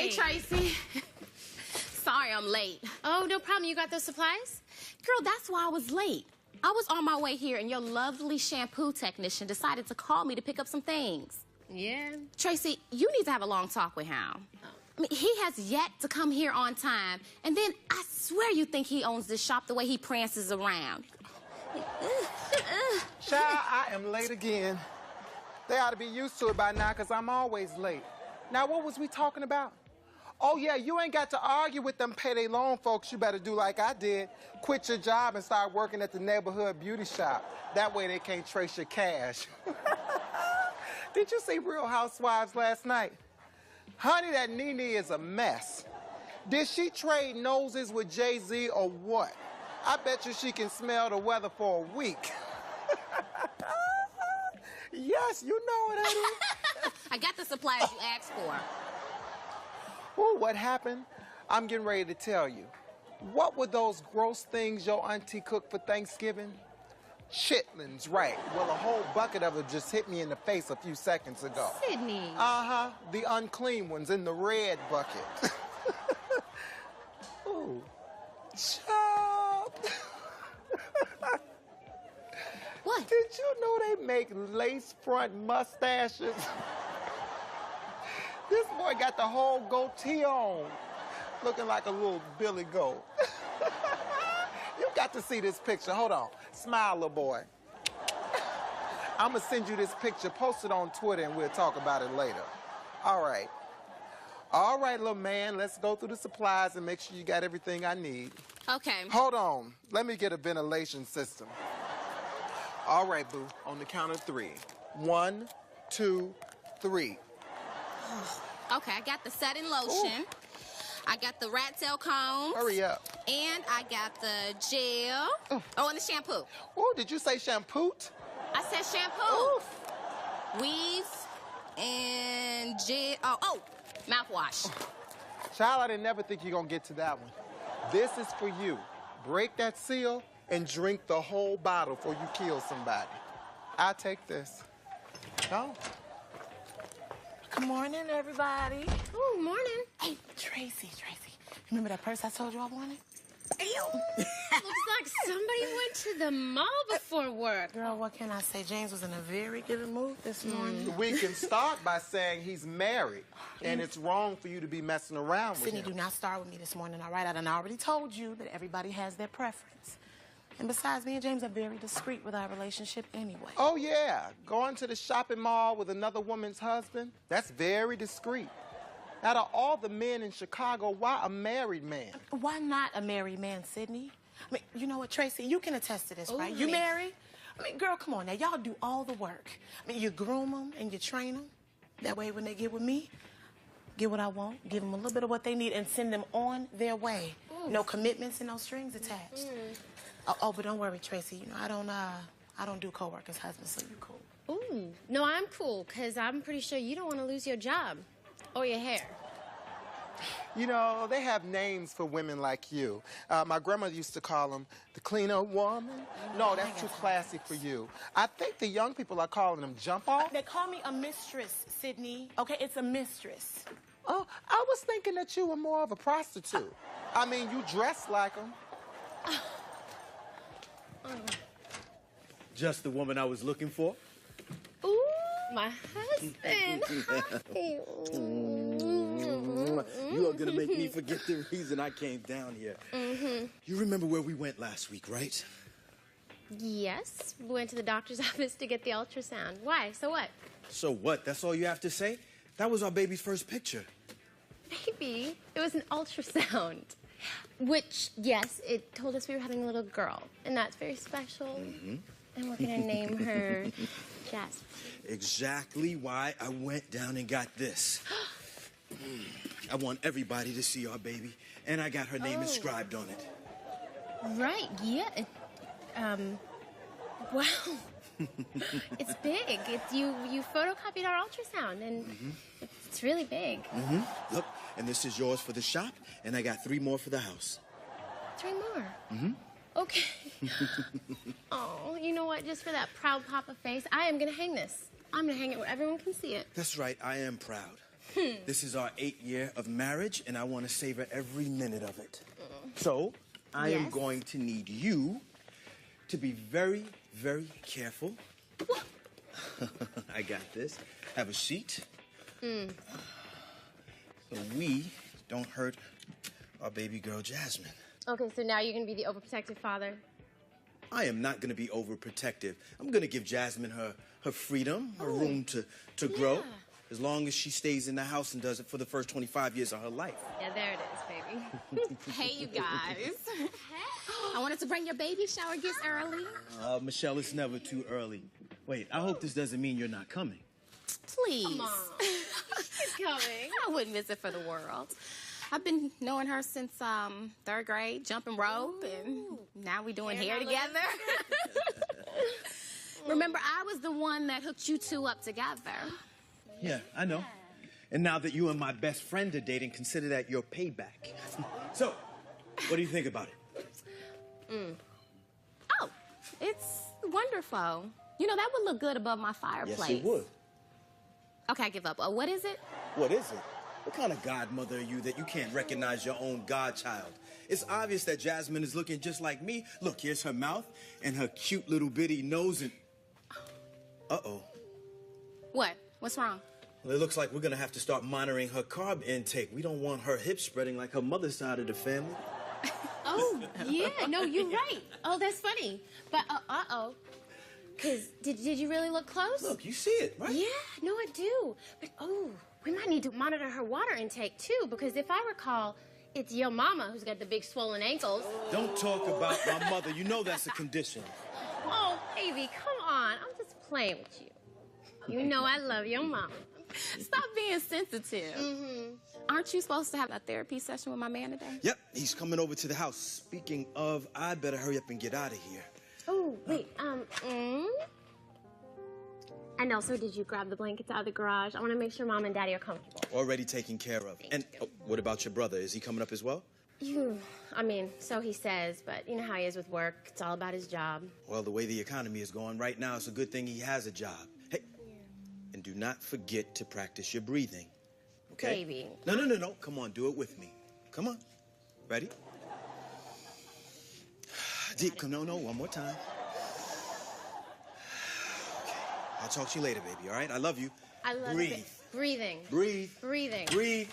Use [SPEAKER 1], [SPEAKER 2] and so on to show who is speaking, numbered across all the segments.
[SPEAKER 1] Hey, Tracy. Sorry I'm late.
[SPEAKER 2] Oh, no problem. You got those supplies?
[SPEAKER 1] Girl, that's why I was late. I was on my way here, and your lovely shampoo technician decided to call me to pick up some things.
[SPEAKER 2] Yeah.
[SPEAKER 1] Tracy, you need to have a long talk with him.
[SPEAKER 2] Oh.
[SPEAKER 1] I mean, he has yet to come here on time, and then I swear you think he owns this shop the way he prances around.
[SPEAKER 3] Child, I am late again. They ought to be used to it by now, because I'm always late. Now, what was we talking about? Oh, yeah, you ain't got to argue with them payday loan folks. You better do like I did. Quit your job and start working at the neighborhood beauty shop. That way they can't trace your cash. Did you see Real Housewives last night? Honey, that Nene is a mess. Did she trade noses with Jay-Z or what? I bet you she can smell the weather for a week. Yes, you know it, honey.
[SPEAKER 1] I got the supplies you asked for.
[SPEAKER 3] Ooh, what happened? I'm getting ready to tell you. What were those gross things your auntie cooked for Thanksgiving? Chitlins, right. Well, a whole bucket of it just hit me in the face a few seconds ago.
[SPEAKER 2] Sydney.
[SPEAKER 3] Uh-huh. The unclean ones in the red bucket. Ooh. Child.
[SPEAKER 1] What?
[SPEAKER 3] Did you know they make lace front mustaches? This boy got the whole goatee on, looking like a little Billy Goat. You got to see this picture. Hold on. Smile, little boy. I'm going to send you this picture. Post it on Twitter, and we'll talk about it later. All right. All right, little man. Let's go through the supplies and make sure you got everything I need.
[SPEAKER 1] Okay.
[SPEAKER 3] Hold on. Let me get a ventilation system. All right, boo. On the count of 3. 1, 2, 3.
[SPEAKER 1] Okay, I got the setting lotion.
[SPEAKER 3] Ooh.
[SPEAKER 1] I got the rat tail combs.
[SPEAKER 3] Hurry up.
[SPEAKER 1] And I got the gel. Oh, and the shampoo.
[SPEAKER 3] Oh, did you say shampoo?
[SPEAKER 1] I said shampoo. Weave and gel. Oh, mouthwash.
[SPEAKER 3] Child, I didn't never think you're going to get to that one. This is for you. Break that seal and drink the whole bottle before you kill somebody. I'll take this. Go.
[SPEAKER 4] Good morning, everybody.
[SPEAKER 2] Oh, morning.
[SPEAKER 4] Hey, Tracy. Remember that purse I told you I wanted?
[SPEAKER 2] Looks like somebody went to the mall before work.
[SPEAKER 4] Girl, what can I say? James was in a very good mood this morning.
[SPEAKER 3] We can start by saying he's married, and it's wrong for you to be messing around with
[SPEAKER 4] Sydney,
[SPEAKER 3] him.
[SPEAKER 4] do not start with me this morning, all right? I done already told you that everybody has their preference. And besides, me and James are very discreet with our relationship anyway.
[SPEAKER 3] Oh, yeah. Going to the shopping mall with another woman's husband? That's very discreet. Out of all the men in Chicago, why a married man?
[SPEAKER 4] Why not a married man, Sydney? I mean, you know what, Tracy? You can attest to this, right?
[SPEAKER 1] Ooh,
[SPEAKER 4] You
[SPEAKER 1] me.
[SPEAKER 4] married? I mean, girl, come on now. Y'all do all the work. I mean, you groom them and you train them. That way, when they get with me, get what I want, give them a little bit of what they need, and send them on their way. No commitments and no strings attached. Oh, but don't worry, Tracy. You know, I don't do co-workers' husbands, so you cool.
[SPEAKER 2] Ooh. No, I'm cool, because I'm pretty sure you don't want to lose your job or your hair.
[SPEAKER 3] You know, they have names for women like you. My grandmother used to call them the cleaner woman. No, that's too classy for you. I think the young people are calling them jump off.
[SPEAKER 4] They call me a mistress, Sydney. Okay, it's a mistress.
[SPEAKER 3] Oh, I was thinking that you were more of a prostitute. I mean, you dress like them.
[SPEAKER 5] Just the woman I was looking for.
[SPEAKER 2] Ooh, my husband.
[SPEAKER 5] You are gonna make me forget the reason I came down here. You remember where we went last week, right?
[SPEAKER 2] Yes, we went to the doctor's office to get the ultrasound. Why? So what?
[SPEAKER 5] So what? That's all you have to say? That was our baby's first picture.
[SPEAKER 2] Baby, it was an ultrasound. Which, yes, it told us we were having a little girl, and that's very special. And we're gonna name her Jasmine.
[SPEAKER 5] Exactly why I went down and got this. I want everybody to see our baby, and I got her name inscribed on it.
[SPEAKER 2] Right, yeah. Wow. It's big. You photocopied our ultrasound, and it's really big.
[SPEAKER 5] Look, and this is yours for the shop, and I got 3 more for the house.
[SPEAKER 2] 3 more? Okay. Oh, you know what? Just for that proud papa face, I am gonna hang this. I'm gonna hang it where everyone can see it.
[SPEAKER 5] That's right, I am proud. This is our 8th year of marriage, and I want to savor every minute of it. So, I am
[SPEAKER 2] Yes?
[SPEAKER 5] going to need you to be very, very careful. I got this. Have a seat. So we don't hurt our baby girl, Jasmine.
[SPEAKER 2] Okay, so now you're gonna be the overprotective father.
[SPEAKER 5] I am not going to be overprotective. I'm going to give Jasmine her freedom, her room to grow, as long as she stays in the house and does it for the first 25 years of her life.
[SPEAKER 2] Yeah, there it is, baby.
[SPEAKER 1] Hey, you guys. I wanted to bring your baby shower gifts early.
[SPEAKER 5] Michelle, it's never too early. Wait, I hope this doesn't mean you're not coming.
[SPEAKER 1] Please.
[SPEAKER 2] Come on. She's coming.
[SPEAKER 1] I wouldn't miss it for the world. I've been knowing her since 3rd grade, jumping rope, and now we doing hair together. Remember, I was the one that hooked you two up together.
[SPEAKER 5] Yeah, I know. And now that you and my best friend are dating, consider that your payback. So, what do you think about it?
[SPEAKER 1] Oh, it's wonderful. You know, that would look good above my fireplace.
[SPEAKER 5] Yes, it would.
[SPEAKER 1] Okay, I give up. What is it?
[SPEAKER 5] What is it? What kind of godmother are you that you can't recognize your own godchild? It's obvious that Jasmine is looking just like me. Look, here's her mouth and her cute little bitty nose and... Uh-oh.
[SPEAKER 1] What? What's wrong?
[SPEAKER 5] Well, it looks like we're gonna have to start monitoring her carb intake. We don't want her hips spreading like her mother's side of the family.
[SPEAKER 2] Oh, yeah, no, you're right. Oh, that's funny. But, uh-oh. Because, did you really look close?
[SPEAKER 5] Look, you see it, right?
[SPEAKER 2] Yeah, no, I do. But, we might need to monitor her water intake, too, because if I recall, it's your mama who's got the big swollen ankles.
[SPEAKER 5] Don't talk about my mother. You know that's a condition.
[SPEAKER 2] Oh, baby, come on. I'm just playing with you. You know I love your mama.
[SPEAKER 1] Stop being sensitive. Aren't you supposed to have a therapy session with my man today?
[SPEAKER 5] Yep, he's coming over to the house. Speaking of, I better hurry up and get out of here.
[SPEAKER 2] Oh, wait, And also, did you grab the blankets out of the garage? I want to make sure Mom and Daddy are comfortable.
[SPEAKER 5] Already taken care of. And what about your brother? Is he coming up as well?
[SPEAKER 2] I mean, so he says, but you know how he is with work. It's all about his job.
[SPEAKER 5] Well, the way the economy is going right now, it's a good thing he has a job. Hey, and do not forget to practice your breathing, okay?
[SPEAKER 2] Baby.
[SPEAKER 5] No. Come on, do it with me. Come on. Ready? Deep, no, one more time. Okay, I'll talk to you later, baby, all right? I love you.
[SPEAKER 2] I love
[SPEAKER 5] Breathe.
[SPEAKER 2] it. Breathing.
[SPEAKER 5] Breathe.
[SPEAKER 2] Breathing.
[SPEAKER 5] Breathe.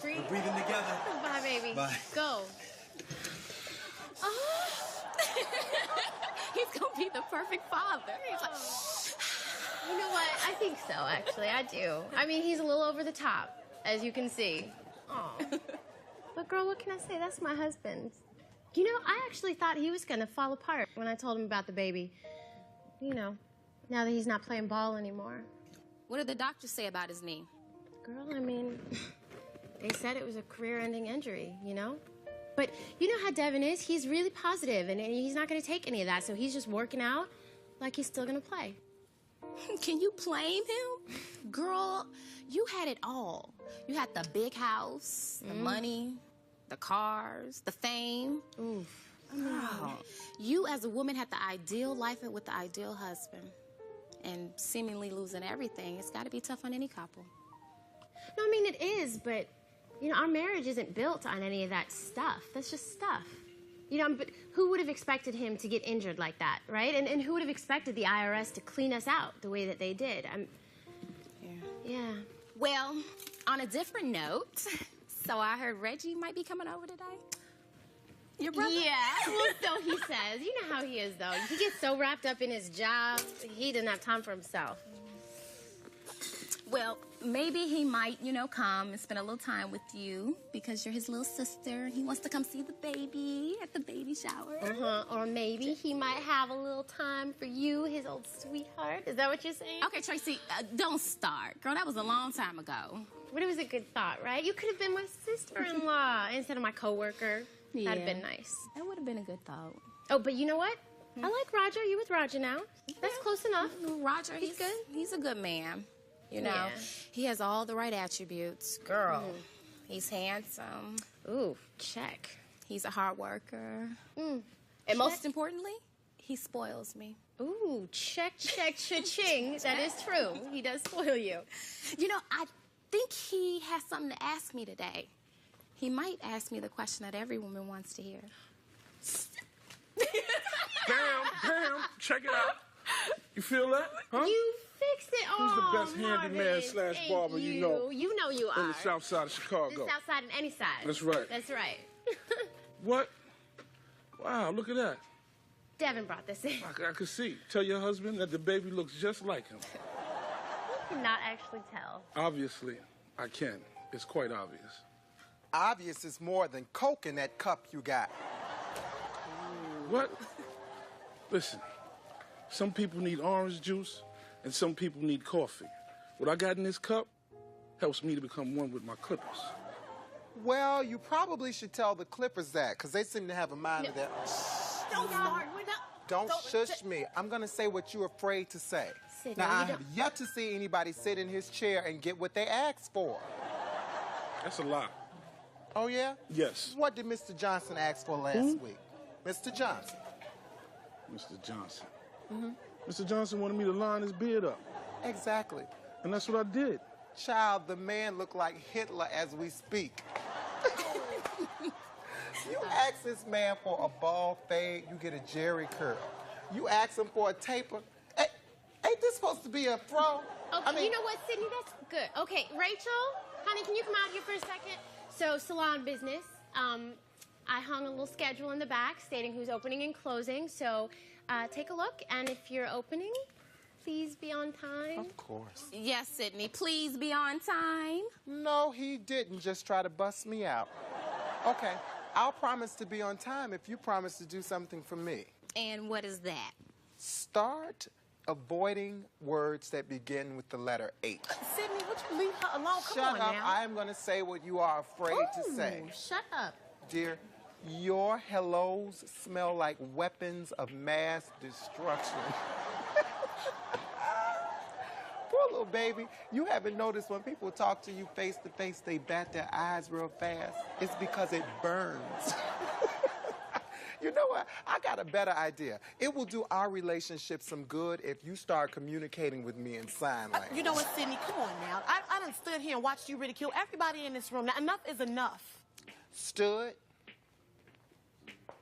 [SPEAKER 2] Breathe.
[SPEAKER 5] We're breathing together.
[SPEAKER 2] Bye, baby.
[SPEAKER 5] Bye.
[SPEAKER 2] Go.
[SPEAKER 1] He's gonna be the perfect father. He's like,
[SPEAKER 2] You know what? I think so, actually. I do. I mean, he's a little over the top, as you can see. Aw. But, girl, what can I say? That's my husband. You know, I actually thought he was going to fall apart when I told him about the baby. You know, now that he's not playing ball anymore.
[SPEAKER 1] what did the doctor say about his knee?
[SPEAKER 2] Girl, I mean, they said it was a career-ending injury, you know? But you know how Devin is? He's really positive, and he's not going to take any of that, so he's just working out like he's still going to play.
[SPEAKER 1] Can you blame him? Girl, you had it all. You had the big house, the money, the cars, the fame.
[SPEAKER 2] Oof.
[SPEAKER 1] Girl, you as a woman had the ideal life with the ideal husband. And seemingly losing everything, it's got to be tough on any couple.
[SPEAKER 2] No, I mean, it is, but, you know, our marriage isn't built on any of that stuff. That's just stuff. You know, but who would have expected him to get injured like that, right? And who would have expected the IRS to clean us out the way that they did? Yeah.
[SPEAKER 1] Well, on a different note, so I heard Reggie might be coming over today. Your brother?
[SPEAKER 2] Yeah, well, so he says. You know how he is, though. He gets so wrapped up in his job, he doesn't have time for himself.
[SPEAKER 1] Well, maybe he might, come and spend a little time with you because you're his little sister. He wants to come see the baby at the baby shower.
[SPEAKER 2] Or maybe he might have a little time for you, his old sweetheart. Is that what you're saying?
[SPEAKER 1] Okay, Tracy, don't start. Girl, that was a long time ago.
[SPEAKER 2] But it was a good thought, right? You could have been my sister-in-law instead of my coworker.
[SPEAKER 1] Yeah.
[SPEAKER 2] That'd have been nice.
[SPEAKER 1] That would have been a good thought.
[SPEAKER 2] Oh, but you know what? I like Roger. You with Roger now. That's close enough.
[SPEAKER 1] Roger,
[SPEAKER 2] He's good.
[SPEAKER 1] He's a good man.
[SPEAKER 2] Yeah.
[SPEAKER 1] He has all the right attributes. Girl, he's handsome.
[SPEAKER 2] Ooh, check.
[SPEAKER 1] He's a hard worker. And most importantly, he spoils me.
[SPEAKER 2] Ooh, check, cha-ching. That is true. He does spoil you.
[SPEAKER 1] I think he has something to ask me today. He might ask me the question that every woman wants to hear.
[SPEAKER 6] Damn, check it out. You feel that? Huh?
[SPEAKER 2] You fixed it.
[SPEAKER 6] Who's the
[SPEAKER 2] Oh,
[SPEAKER 6] best handyman
[SPEAKER 2] Marvin,
[SPEAKER 6] slash
[SPEAKER 2] thank
[SPEAKER 6] barber you know?
[SPEAKER 2] You know you are.
[SPEAKER 6] In the south side of Chicago.
[SPEAKER 2] The south side and any side.
[SPEAKER 6] That's right.
[SPEAKER 2] That's right.
[SPEAKER 6] What? Wow, look at that.
[SPEAKER 2] Devin brought this in.
[SPEAKER 6] I could see. Tell your husband that the baby looks just like him.
[SPEAKER 2] You cannot actually tell.
[SPEAKER 6] Obviously, I can. It's quite obvious.
[SPEAKER 3] Obvious is more than Coke in that cup you got.
[SPEAKER 6] What? Listen, some people need orange juice and some people need coffee. What I got in this cup helps me to become one with my Clippers.
[SPEAKER 3] Well, you probably should tell the Clippers that, because they seem to have a mind of their own.
[SPEAKER 1] Don't start.
[SPEAKER 3] Don't shush me. I'm going to say what you're afraid to say.
[SPEAKER 2] Sydney,
[SPEAKER 3] Now, I
[SPEAKER 2] you
[SPEAKER 3] have yet to see anybody sit in his chair and get what they asked for.
[SPEAKER 6] That's a lie.
[SPEAKER 3] Oh, yeah?
[SPEAKER 6] Yes.
[SPEAKER 3] What did Mr. Johnson ask for last week? Mr. Johnson.
[SPEAKER 6] Mr. Johnson. Mr. Johnson wanted me to line his beard up,
[SPEAKER 3] Exactly.
[SPEAKER 6] and that's what I did.
[SPEAKER 3] Child, the man look like Hitler as we speak. You ask this man for a bald fade, you get a Jerry curl. You ask him for a taper, ain't this supposed to be a fro?
[SPEAKER 2] Okay, you know what, Sydney? That's good. Okay, Rachel, honey, can you come out here for a second? So, salon business. I hung a little schedule in the back stating who's opening and closing. So, take a look, and if you're opening, please be on time.
[SPEAKER 3] Of course.
[SPEAKER 1] Yes, Sydney, please be on time.
[SPEAKER 3] No, he didn't just try to bust me out. Okay, I'll promise to be on time if you promise to do something for me.
[SPEAKER 1] And what is that?
[SPEAKER 3] Start avoiding words that begin with the letter H.
[SPEAKER 4] Sydney, would you leave her alone? Come
[SPEAKER 3] Shut
[SPEAKER 4] on
[SPEAKER 3] up.
[SPEAKER 4] now.
[SPEAKER 3] I am going to say what you are afraid to say.
[SPEAKER 2] Ooh, shut up.
[SPEAKER 3] Dear, your hellos smell like weapons of mass destruction. Poor little baby. You haven't noticed when people talk to you face to face, they bat their eyes real fast. It's because it burns. You know what? I got a better idea. It will do our relationship some good if you start communicating with me in sign language.
[SPEAKER 4] You know what, Sydney? Come on now. I done stood here and watched you ridicule everybody in this room. Now, enough is enough.
[SPEAKER 3] Stood?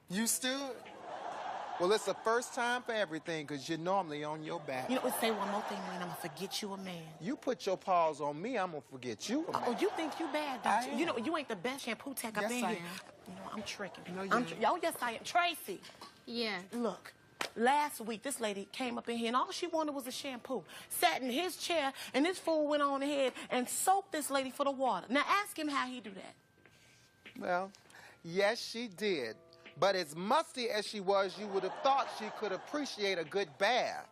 [SPEAKER 3] You stood? Well, it's the first time for everything, because you're normally on your back.
[SPEAKER 4] You know what? Say one more thing, man. I'm going to forget you a man.
[SPEAKER 3] You put your paws on me, I'm going to forget you.
[SPEAKER 4] Oh, you think you bad, don't
[SPEAKER 3] I
[SPEAKER 4] you?
[SPEAKER 3] am.
[SPEAKER 4] You know, you ain't the best shampoo tech up
[SPEAKER 3] Yes,
[SPEAKER 4] in
[SPEAKER 3] I
[SPEAKER 4] here.
[SPEAKER 3] am.
[SPEAKER 4] You know, I'm tricking.
[SPEAKER 3] No, you ain't.
[SPEAKER 4] Oh, yes, I am. Tracy,
[SPEAKER 2] Yeah.
[SPEAKER 4] look. Last week, this lady came up in here, and all she wanted was a shampoo. Sat in his chair, and this fool went on ahead and soaked this lady for the water. Now, ask him how he do that.
[SPEAKER 3] Well, yes, she did. But as musty as she was, you would have thought she could appreciate a good bath.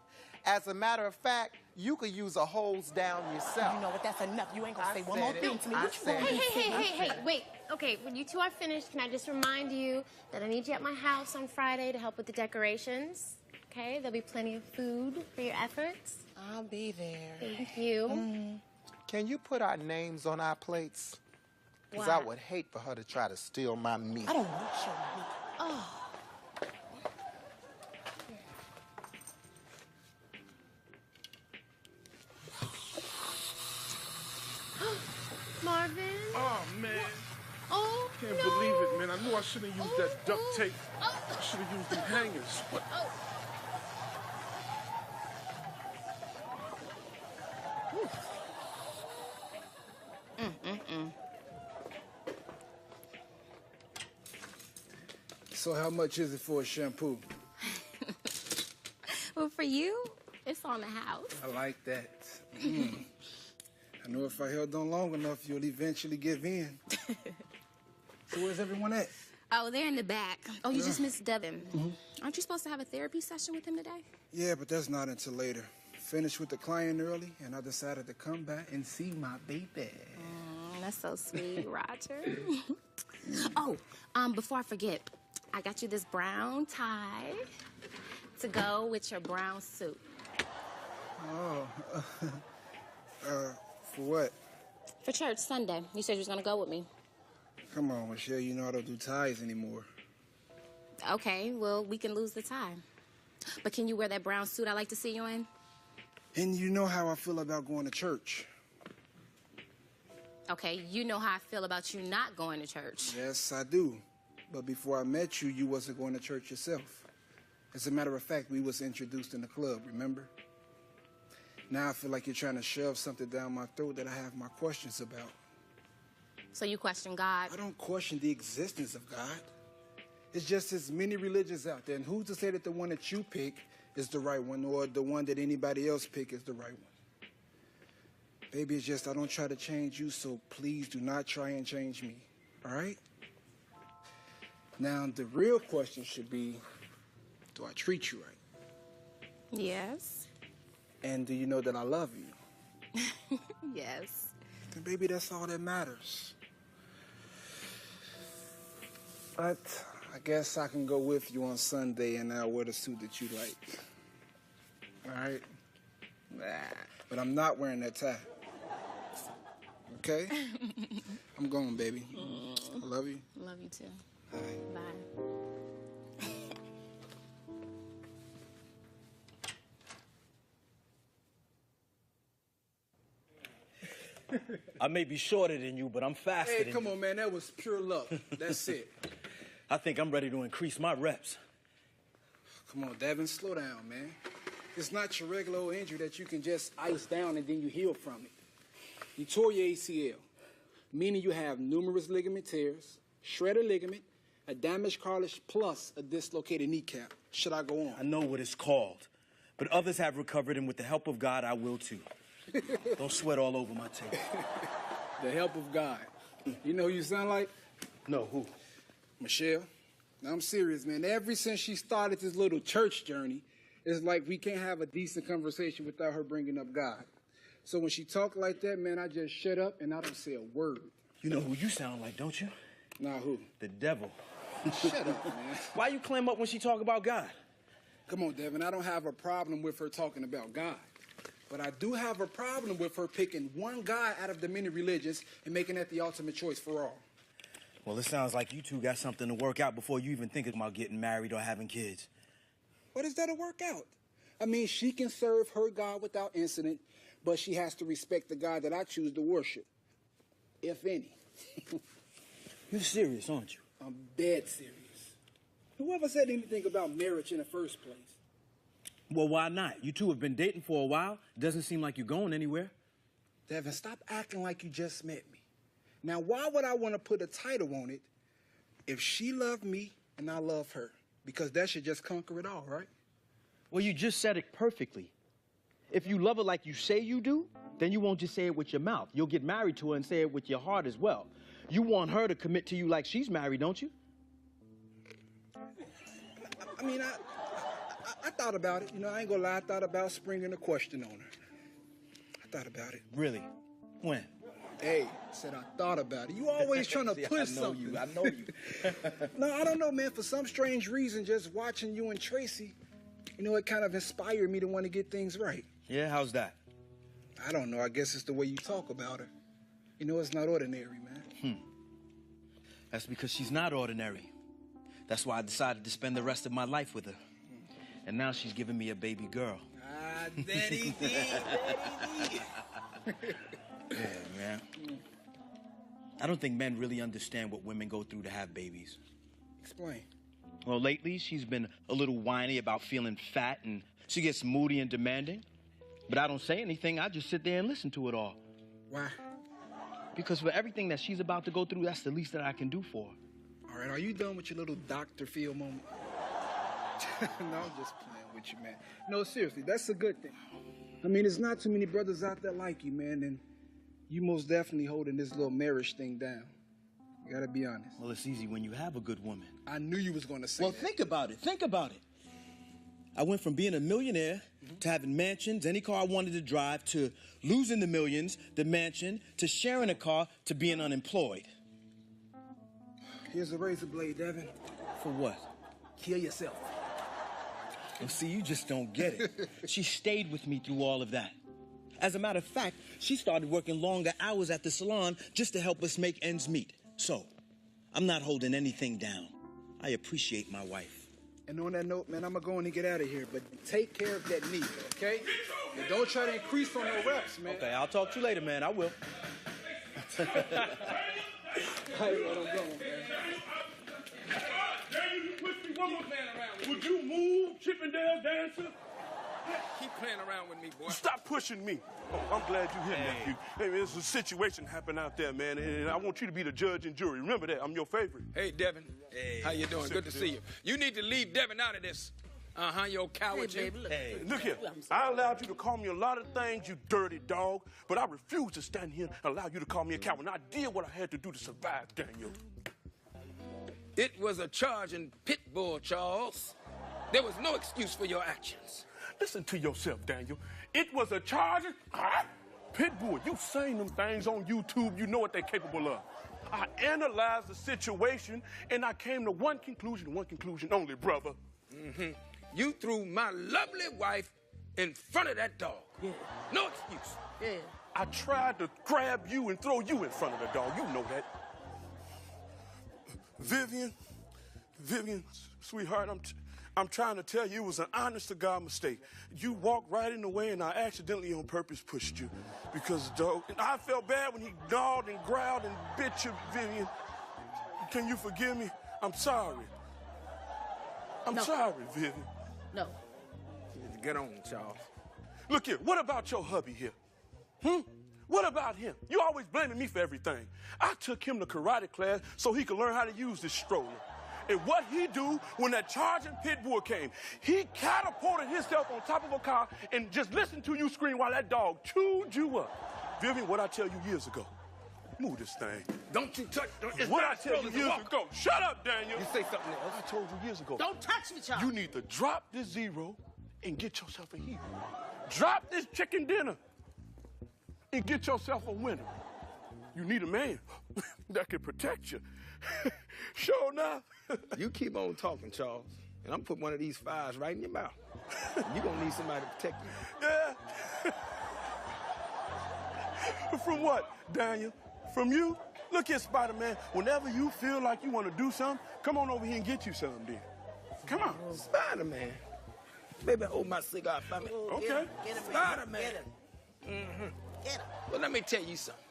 [SPEAKER 3] As a matter of fact, you could use a hose down yourself.
[SPEAKER 4] You know what? That's enough. You ain't gonna
[SPEAKER 3] I
[SPEAKER 4] say one more
[SPEAKER 3] said
[SPEAKER 4] thing
[SPEAKER 3] it.
[SPEAKER 4] to me.
[SPEAKER 3] I
[SPEAKER 4] What you
[SPEAKER 3] said
[SPEAKER 4] gonna
[SPEAKER 3] it.
[SPEAKER 4] do,
[SPEAKER 2] Hey,
[SPEAKER 4] Sydney?
[SPEAKER 2] hey, wait. Okay, when you two are finished, can I just remind you that I need you at my house on Friday to help with the decorations? Okay, there'll be plenty of food for your efforts.
[SPEAKER 4] I'll be there.
[SPEAKER 2] Thank you.
[SPEAKER 3] Can you put our names on our plates? Because I
[SPEAKER 2] Why?
[SPEAKER 3] would hate for her to try to steal my meat.
[SPEAKER 4] I don't want your meat.
[SPEAKER 2] Marvin?
[SPEAKER 6] Oh, man.
[SPEAKER 2] Oh,
[SPEAKER 6] Can't
[SPEAKER 2] no.
[SPEAKER 6] believe it, man. I knew I should have used that duct
[SPEAKER 2] Oh,
[SPEAKER 6] tape.
[SPEAKER 2] oh.
[SPEAKER 6] I should have used them hangers. What?
[SPEAKER 2] Oh.
[SPEAKER 5] So how much is it for a shampoo?
[SPEAKER 1] Well, for you, it's on the house.
[SPEAKER 5] I like that. I know if I held on long enough, you'll eventually give in. So where's everyone at?
[SPEAKER 1] Oh, they're in the back. Oh, you just missed Devin. Aren't you supposed to have a therapy session with him today?
[SPEAKER 5] Yeah, but that's not until later. Finished with the client early, and I decided to come back and see my baby.
[SPEAKER 1] That's so sweet, Roger. Oh, before I forget, I got you this brown tie to go with your brown suit.
[SPEAKER 5] Oh, for what?
[SPEAKER 1] For church Sunday. You said you was gonna go with me.
[SPEAKER 5] Come on, Michelle, you know I don't do ties anymore.
[SPEAKER 1] Okay, well, we can lose the tie. But can you wear that brown suit I like to see you in?
[SPEAKER 5] And you know how I feel about going to church.
[SPEAKER 1] Okay, you know how I feel about you not going to church.
[SPEAKER 3] Yes, I do. But before I met you, you wasn't going to church yourself. As a matter of fact, we was introduced in the club, remember? Now I feel like you're trying to shove something down my throat that I have my questions about.
[SPEAKER 1] So you question God?
[SPEAKER 3] I don't question the existence of God. It's just as many religions out there, and who's to say that the one that you pick is the right one, or the one that anybody else pick is the right one? Baby, it's just I don't try to change you, so please do not try and change me, all right? Now, the real question should be, do I treat you right?
[SPEAKER 1] Yes.
[SPEAKER 3] And do you know that I love you?
[SPEAKER 1] Yes.
[SPEAKER 3] And baby, that's all that matters. But I guess I can go with you on Sunday and I'll wear the suit that you like. All right? But I'm not wearing that tie. Okay? I'm going, baby. I love you.
[SPEAKER 1] Love you too.
[SPEAKER 3] All right.
[SPEAKER 1] Bye.
[SPEAKER 5] I may be shorter than you, but I'm faster
[SPEAKER 3] Hey,
[SPEAKER 5] than
[SPEAKER 3] come
[SPEAKER 5] you.
[SPEAKER 3] on, man. That was pure luck. That's it.
[SPEAKER 5] I think I'm ready to increase my reps.
[SPEAKER 3] Come on, Devin, slow down, man. It's not your regular old injury that you can just ice down and then you heal from it. You tore your ACL, meaning you have numerous ligament tears, shredded ligament, a damaged cartilage, plus a dislocated kneecap. Should I go
[SPEAKER 5] I
[SPEAKER 3] on?
[SPEAKER 5] know what it's called, but others have recovered, and with the help of God, I will too. Don't sweat all over my tape.
[SPEAKER 3] The help of God. You know who you sound like?
[SPEAKER 5] No, who?
[SPEAKER 3] Michelle. Now, I'm serious, man. Ever since she started this little church journey, it's like we can't have a decent conversation without her bringing up God. So when she talk like that, man, I just shut up and I don't say a word.
[SPEAKER 5] You know who you sound like, don't you?
[SPEAKER 3] Nah, who?
[SPEAKER 5] The devil.
[SPEAKER 3] Shut up, man.
[SPEAKER 5] Why you clam up when she talk about God?
[SPEAKER 3] Come on, Devin. I don't have a problem with her talking about God. But I do have a problem with her picking one God out of the many religions and making that the ultimate choice for all.
[SPEAKER 5] Well, it sounds like you two got something to work out before you even think about getting married or having kids.
[SPEAKER 3] What is that to work out? I mean, she can serve her God without incident, but she has to respect the God that I choose to worship, if any.
[SPEAKER 5] You're serious, aren't you?
[SPEAKER 3] I'm dead serious. Whoever said anything about marriage in the first place?
[SPEAKER 5] Well, why not? You two have been dating for a while. Doesn't seem like you're going anywhere.
[SPEAKER 3] Devin, stop acting like you just met me. Now, why would I want to put a title on it if she loved me and I love her? Because that should just conquer it all, right?
[SPEAKER 7] Well, you just said it perfectly. If you love her like you say you do, then you won't just say it with your mouth. You'll get married to her and say it with your heart as well. You want her to commit to you like she's married, don't you?
[SPEAKER 3] I mean, I thought about it. You know, I ain't gonna lie. I thought about springing a question on her. I thought about it.
[SPEAKER 5] Really? When?
[SPEAKER 3] Hey, said I thought about it. You always trying to push something.
[SPEAKER 5] I know you.
[SPEAKER 3] No, I don't know, man. For some strange reason, just watching you and Tracy, you know, it kind of inspired me to want to get things right.
[SPEAKER 5] Yeah, how's that?
[SPEAKER 3] I don't know. I guess it's the way you talk about her. You know, it's not ordinary, man.
[SPEAKER 5] That's because she's not ordinary. That's why I decided to spend the rest of my life with her. And now she's giving me a baby girl.
[SPEAKER 3] Ah, Daddy D.
[SPEAKER 5] Yeah, man. I don't think men really understand what women go through to have babies.
[SPEAKER 3] Explain.
[SPEAKER 7] Well, lately she's been a little whiny about feeling fat, and she gets moody and demanding. But I don't say anything. I just sit there and listen to it all.
[SPEAKER 3] Why?
[SPEAKER 7] Because for everything that she's about to go through, that's the least that I can do for her.
[SPEAKER 3] All right, are you done with your little Dr. Phil moment? No, I'm just playing with you, man. No, seriously, that's a good thing. I mean, there's not too many brothers out there like you, man, and you most definitely holding this little marriage thing down. You gotta be honest.
[SPEAKER 5] Well, it's easy when you have a good woman.
[SPEAKER 3] I knew you was gonna say
[SPEAKER 5] Well,
[SPEAKER 3] that.
[SPEAKER 5] think about it. Think about it. I went from being a millionaire to having mansions, any car I wanted to drive, to losing the millions, the mansion, to sharing a car, to being unemployed.
[SPEAKER 3] Here's a razor blade, Devin.
[SPEAKER 5] For what?
[SPEAKER 3] Kill yourself.
[SPEAKER 5] Well, see, you just don't get it. She stayed with me through all of that. As a matter of fact, she started working longer hours at the salon just to help us make ends meet. So, I'm not holding anything down. I appreciate my wife.
[SPEAKER 3] And on that note, man, I'm gonna go in and get out of here, but take care of that knee, okay? And don't try to increase on no reps, man.
[SPEAKER 5] Okay, I'll talk to you later, man. I will.
[SPEAKER 6] Hey, let him go, man. Daniel, you pushed me one more man around. Would you move, Chippendale dancer? Keep playing around with me, boy.
[SPEAKER 8] Stop pushing me. Oh, I'm glad you're here, nephew. Hey, there's a situation happened out there, man, and I want you to be the judge and jury. Remember that. I'm your favorite.
[SPEAKER 6] Hey, Devin. Hey. How you doing? Good to see you. You need to leave Devin out of this. You old coward.
[SPEAKER 9] Hey, baby, look.
[SPEAKER 8] Hey, look here. I allowed you to call me a lot of things, you dirty dog, but I refuse to stand here and allow you to call me a coward. And I did what I had to do to survive, Daniel.
[SPEAKER 6] It was a charge in Pitbull, Charles. There was no excuse for your actions.
[SPEAKER 8] Listen to yourself, Daniel. It was a charge. Pitbull, you've seen them things on YouTube. You know what they're capable of. I analyzed the situation, and I came to one conclusion only, brother.
[SPEAKER 6] Mm-hmm. You threw my lovely wife in front of that dog.
[SPEAKER 9] Yeah.
[SPEAKER 6] No excuse.
[SPEAKER 9] Yeah.
[SPEAKER 8] I tried to grab you and throw you in front of the dog. You know that. Vivian, sweetheart, I'm trying to tell you it was an honest-to-God mistake. You walked right in the way, and I accidentally on purpose pushed you because the dog. And I felt bad when he gnawed and growled and bit you, Vivian. Can you forgive me? I'm sorry. I'm sorry, Vivian.
[SPEAKER 9] No.
[SPEAKER 6] Get on, Charles.
[SPEAKER 8] Look here, what about your hubby here? What about him? You always blaming me for everything. I took him to karate class so he could learn how to use this stroller. And what he do when that charging pit bull came, he catapulted himself on top of a car and just listened to you scream while that dog chewed you up. Vivian, what I tell you years ago, move this thing.
[SPEAKER 6] Don't you touch.
[SPEAKER 8] What I tell you years ago. Shut up, Daniel.
[SPEAKER 6] You say something else.
[SPEAKER 8] I told you years ago.
[SPEAKER 9] Don't touch me, Charles.
[SPEAKER 8] You need to drop this zero and get yourself a hero. Drop this chicken dinner and get yourself a winner. You need a man that can protect you. Sure enough.
[SPEAKER 6] You keep on talking, Charles, and I'm putting one of these fires right in your mouth. You're gonna need somebody to protect you.
[SPEAKER 8] Yeah. From what, Daniel? From you? Look here, Spider-Man. Whenever you feel like you want to do something, come on over here and get you something, then. Come on.
[SPEAKER 6] Spider-Man. Maybe hold my cigar for me.
[SPEAKER 8] Okay.
[SPEAKER 9] Get him,
[SPEAKER 6] Spider-Man.
[SPEAKER 9] Get him.
[SPEAKER 6] Mm-hmm.
[SPEAKER 9] Get him.
[SPEAKER 6] Well, let me tell you something.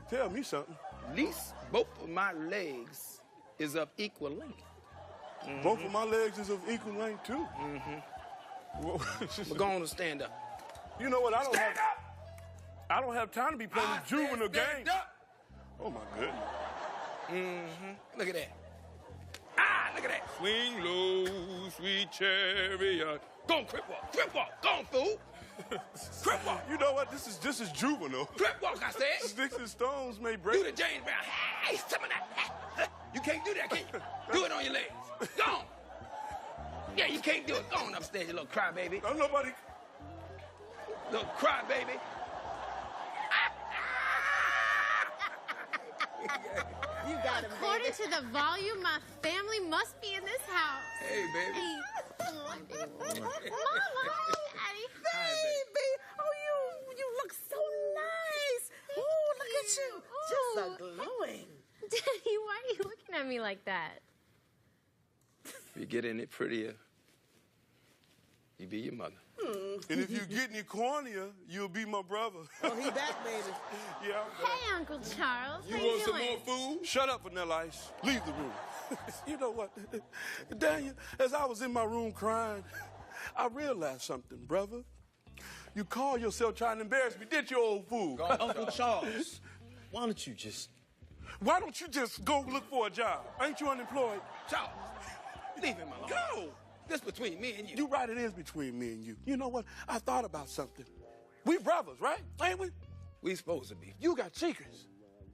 [SPEAKER 8] Tell me something.
[SPEAKER 6] At least both of my legs is of equal length.
[SPEAKER 8] Mm-hmm. Both of my legs is of equal length, too.
[SPEAKER 6] We're going to stand up.
[SPEAKER 8] You know what? I don't have time to be playing this juvenile game. Oh, my goodness.
[SPEAKER 6] Look at that. Look at that. Swing low, sweet chariot. Go on, crip walk. Crip walk. Go on, fool. Crip walk.
[SPEAKER 8] You know what? This is juvenile.
[SPEAKER 6] Crip walk, I said.
[SPEAKER 8] Sticks and stones may break.
[SPEAKER 6] Do the James Brown. Hey, some of that. You can't do that, can you? Do it on your legs. Go on. Yeah, you can't do it. Go on upstairs, you little crybaby.
[SPEAKER 8] Don't nobody.
[SPEAKER 6] Little crybaby.
[SPEAKER 9] You got him,
[SPEAKER 2] According
[SPEAKER 9] baby.
[SPEAKER 2] to the volume, my family must be in this house.
[SPEAKER 6] Hey, baby.
[SPEAKER 2] Mama, Addie.
[SPEAKER 9] Baby, oh, you look so nice. Oh, look at you. Just so glowing.
[SPEAKER 2] Daddy, why are you looking at me like that?
[SPEAKER 6] If you get any prettier, you be your mother.
[SPEAKER 8] And if you get any cornier, you'll be my brother.
[SPEAKER 9] Oh, he back, baby.
[SPEAKER 8] Yeah.
[SPEAKER 2] Hey, Uncle Charles.
[SPEAKER 6] You
[SPEAKER 2] how
[SPEAKER 6] want
[SPEAKER 2] you
[SPEAKER 6] some
[SPEAKER 2] doing?
[SPEAKER 6] more food?
[SPEAKER 8] Shut up, Vanilla Ice. Leave the room. You know what? Daniel, as I was in my room crying, I realized something, brother. You call yourself trying to embarrass me, did you, old fool?
[SPEAKER 7] Uncle Charles, why don't you just...
[SPEAKER 8] Why don't you just go look for a job? Ain't you unemployed?
[SPEAKER 6] Charles, leave him alone.
[SPEAKER 8] Go!
[SPEAKER 6] This between me and you.
[SPEAKER 8] You right, it is between me and you. You know what? I thought about something. We brothers, right? Ain't we?
[SPEAKER 6] We supposed to be.
[SPEAKER 8] You got secrets.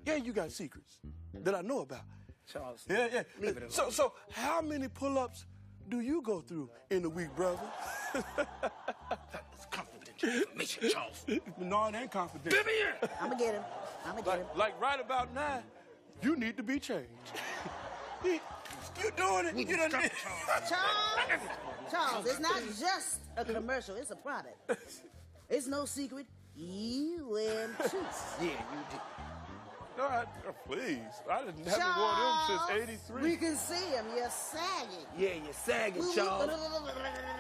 [SPEAKER 8] Yeah, you got secrets that I know about.
[SPEAKER 6] Charles,
[SPEAKER 8] Yeah.
[SPEAKER 6] leave it alone.
[SPEAKER 8] So how many pull-ups do you go through in a week, brother?
[SPEAKER 6] That was confidential information, Charles.
[SPEAKER 8] No, it ain't confidential.
[SPEAKER 6] Vivian!
[SPEAKER 9] I'm going to get him. I'm going to get him.
[SPEAKER 8] Like right about now, you need to be changed. You doing it? You done did.
[SPEAKER 9] Charles, it's not just a commercial. It's a product. It's no secret. You am too.
[SPEAKER 6] Yeah, you did.
[SPEAKER 8] All right, please. I haven't worn them since '83.
[SPEAKER 9] We can see him. You're sagging.
[SPEAKER 6] Yeah, you're sagging, Charles.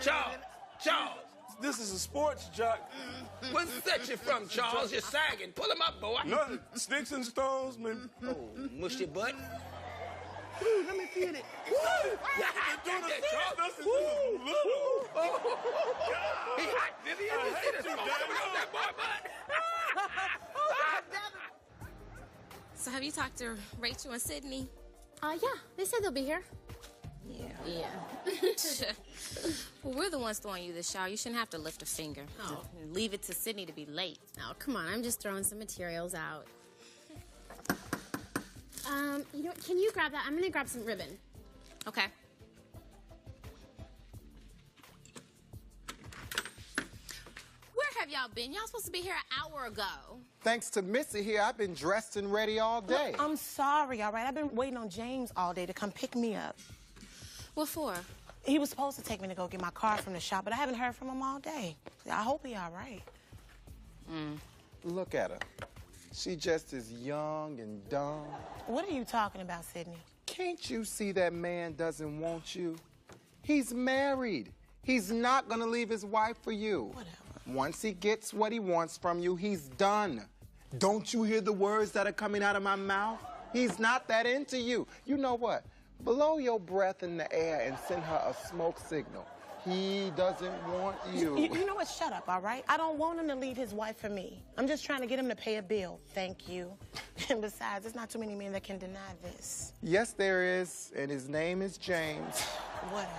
[SPEAKER 6] Charles,
[SPEAKER 8] This is a sports jock.
[SPEAKER 10] Where's that you from, Charles? You're sagging. Pull him up, boy.
[SPEAKER 8] Nothing. Sticks and stones, man.
[SPEAKER 10] Oh, mush your butt.
[SPEAKER 8] Woo, let me feel it. Woo!
[SPEAKER 10] Yeah,
[SPEAKER 8] Doing the
[SPEAKER 10] Charles.
[SPEAKER 8] sticks, this is little.
[SPEAKER 10] He hot, Vivian. You see this? That boy butt.
[SPEAKER 1] So have you talked to Rachel and Sydney?
[SPEAKER 2] Yeah, they said they'll be here.
[SPEAKER 1] Yeah. Well, we're the ones throwing you the shower. You shouldn't have to lift a finger.
[SPEAKER 2] Oh.
[SPEAKER 1] Leave it to Sydney to be late.
[SPEAKER 2] Oh, come on, I'm just throwing some materials out. You know what, can you grab that? I'm gonna grab some ribbon.
[SPEAKER 1] Okay. Where have y'all been? Y'all supposed to be here an hour ago.
[SPEAKER 3] Thanks to Missy here, I've been dressed and ready all day.
[SPEAKER 4] Look, I'm sorry, all right? I've been waiting on James all day to come pick me up.
[SPEAKER 1] What for?
[SPEAKER 4] He was supposed to take me to go get my car from the shop, but I haven't heard from him all day. I hope he all right.
[SPEAKER 3] Look at her. She just as young and dumb.
[SPEAKER 4] What are you talking about, Sydney?
[SPEAKER 3] Can't you see that man doesn't want you? He's married. He's not gonna leave his wife for you.
[SPEAKER 4] Whatever.
[SPEAKER 3] Once he gets what he wants from you, he's done. Don't you hear the words that are coming out of my mouth? He's not that into you. You know what? Blow your breath in the air and send her a smoke signal. He doesn't want you.
[SPEAKER 4] You know what? Shut up, all right? I don't want him to leave his wife for me. I'm just trying to get him to pay a bill. Thank you. And besides, there's not too many men that can deny this.
[SPEAKER 3] Yes, there is, and his name is James.
[SPEAKER 4] Whatever.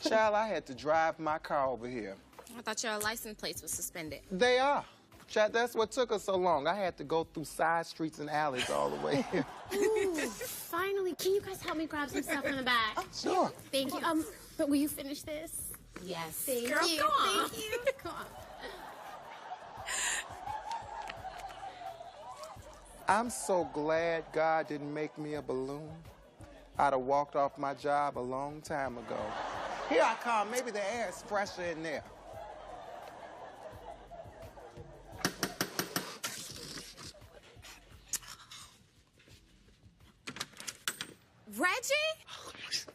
[SPEAKER 3] Child, I had to drive my car over here.
[SPEAKER 1] I thought your license plates were suspended.
[SPEAKER 3] They are. Chad, that's what took us so long. I had to go through side streets and alleys all the way here.
[SPEAKER 2] Ooh, finally. Can you guys help me grab some stuff in the back?
[SPEAKER 3] Sure.
[SPEAKER 2] Thank you. But will you finish this?
[SPEAKER 1] Yes.
[SPEAKER 2] Thank
[SPEAKER 1] Girl,
[SPEAKER 2] you.
[SPEAKER 1] come on.
[SPEAKER 2] Thank you. Come on.
[SPEAKER 3] I'm so glad God didn't make me a balloon. I'd have walked off my job a long time ago. Here I come. Maybe the air is fresher in there.
[SPEAKER 1] Reggie?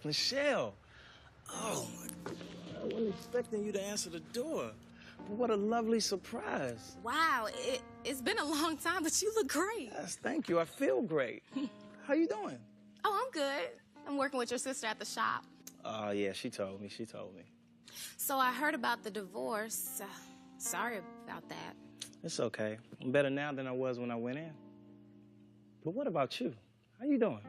[SPEAKER 5] Michelle. Oh, I wasn't expecting you to answer the door. But what a lovely surprise.
[SPEAKER 1] Wow, it's been a long time, but you look great.
[SPEAKER 5] Yes, thank you. I feel great. How you doing?
[SPEAKER 1] Oh, I'm good. I'm working with your sister at the shop.
[SPEAKER 5] Oh, yeah, she told me.
[SPEAKER 1] So I heard about the divorce. Sorry about that.
[SPEAKER 5] It's okay. I'm better now than I was when I went in. But what about you? How you doing?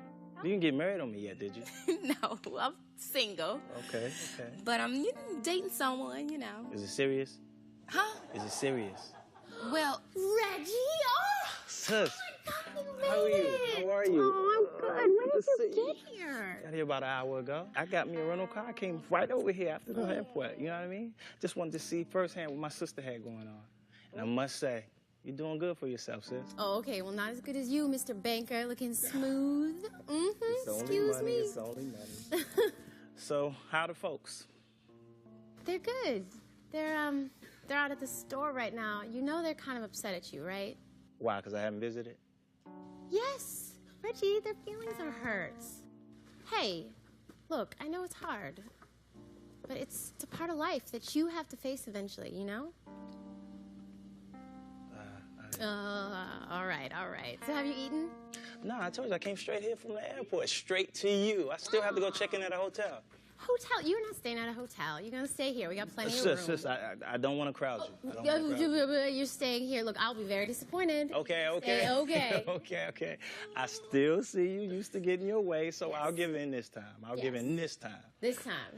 [SPEAKER 5] You didn't get married on me yet, did you?
[SPEAKER 1] No, I'm single.
[SPEAKER 5] Okay.
[SPEAKER 1] But I'm dating someone, you know.
[SPEAKER 5] Is it serious?
[SPEAKER 1] Huh?
[SPEAKER 5] Is it serious?
[SPEAKER 1] Well,
[SPEAKER 2] Reggie! Oh!
[SPEAKER 5] Sis,
[SPEAKER 2] You
[SPEAKER 5] how are
[SPEAKER 2] made
[SPEAKER 5] you?
[SPEAKER 2] it.
[SPEAKER 5] How are you?
[SPEAKER 2] Oh, I'm good. When did you get here?
[SPEAKER 5] Got here about an hour ago. I got me a rental car. I came right over here after the airport. You know what I mean? Just wanted to see firsthand what my sister had going on. And I must say, you're doing good for yourself, sis.
[SPEAKER 2] Oh, okay. Well, not as good as you, Mr. Banker, looking smooth. Excuse me.
[SPEAKER 5] It's only money. So, how the folks?
[SPEAKER 2] They're good. They're out at the store right now. You know they're kind of upset at you, right?
[SPEAKER 5] Why, because I haven't visited?
[SPEAKER 2] Yes. Reggie, their feelings are hurt. Hey, look, I know it's hard, but it's a part of life that you have to face eventually, you know? All right. So have you eaten?
[SPEAKER 5] No, I told you I came straight here from the airport, straight to you. I still have to go check in at a hotel.
[SPEAKER 2] Hotel? You're not staying at a hotel. You're gonna stay here. We got plenty of room.
[SPEAKER 5] Sis, I don't want to crowd you.
[SPEAKER 2] You're staying here. Look, I'll be very disappointed.
[SPEAKER 5] Okay.
[SPEAKER 2] Okay.
[SPEAKER 5] Okay. I still see you used to getting your way, so I'll give in this time.
[SPEAKER 2] This time.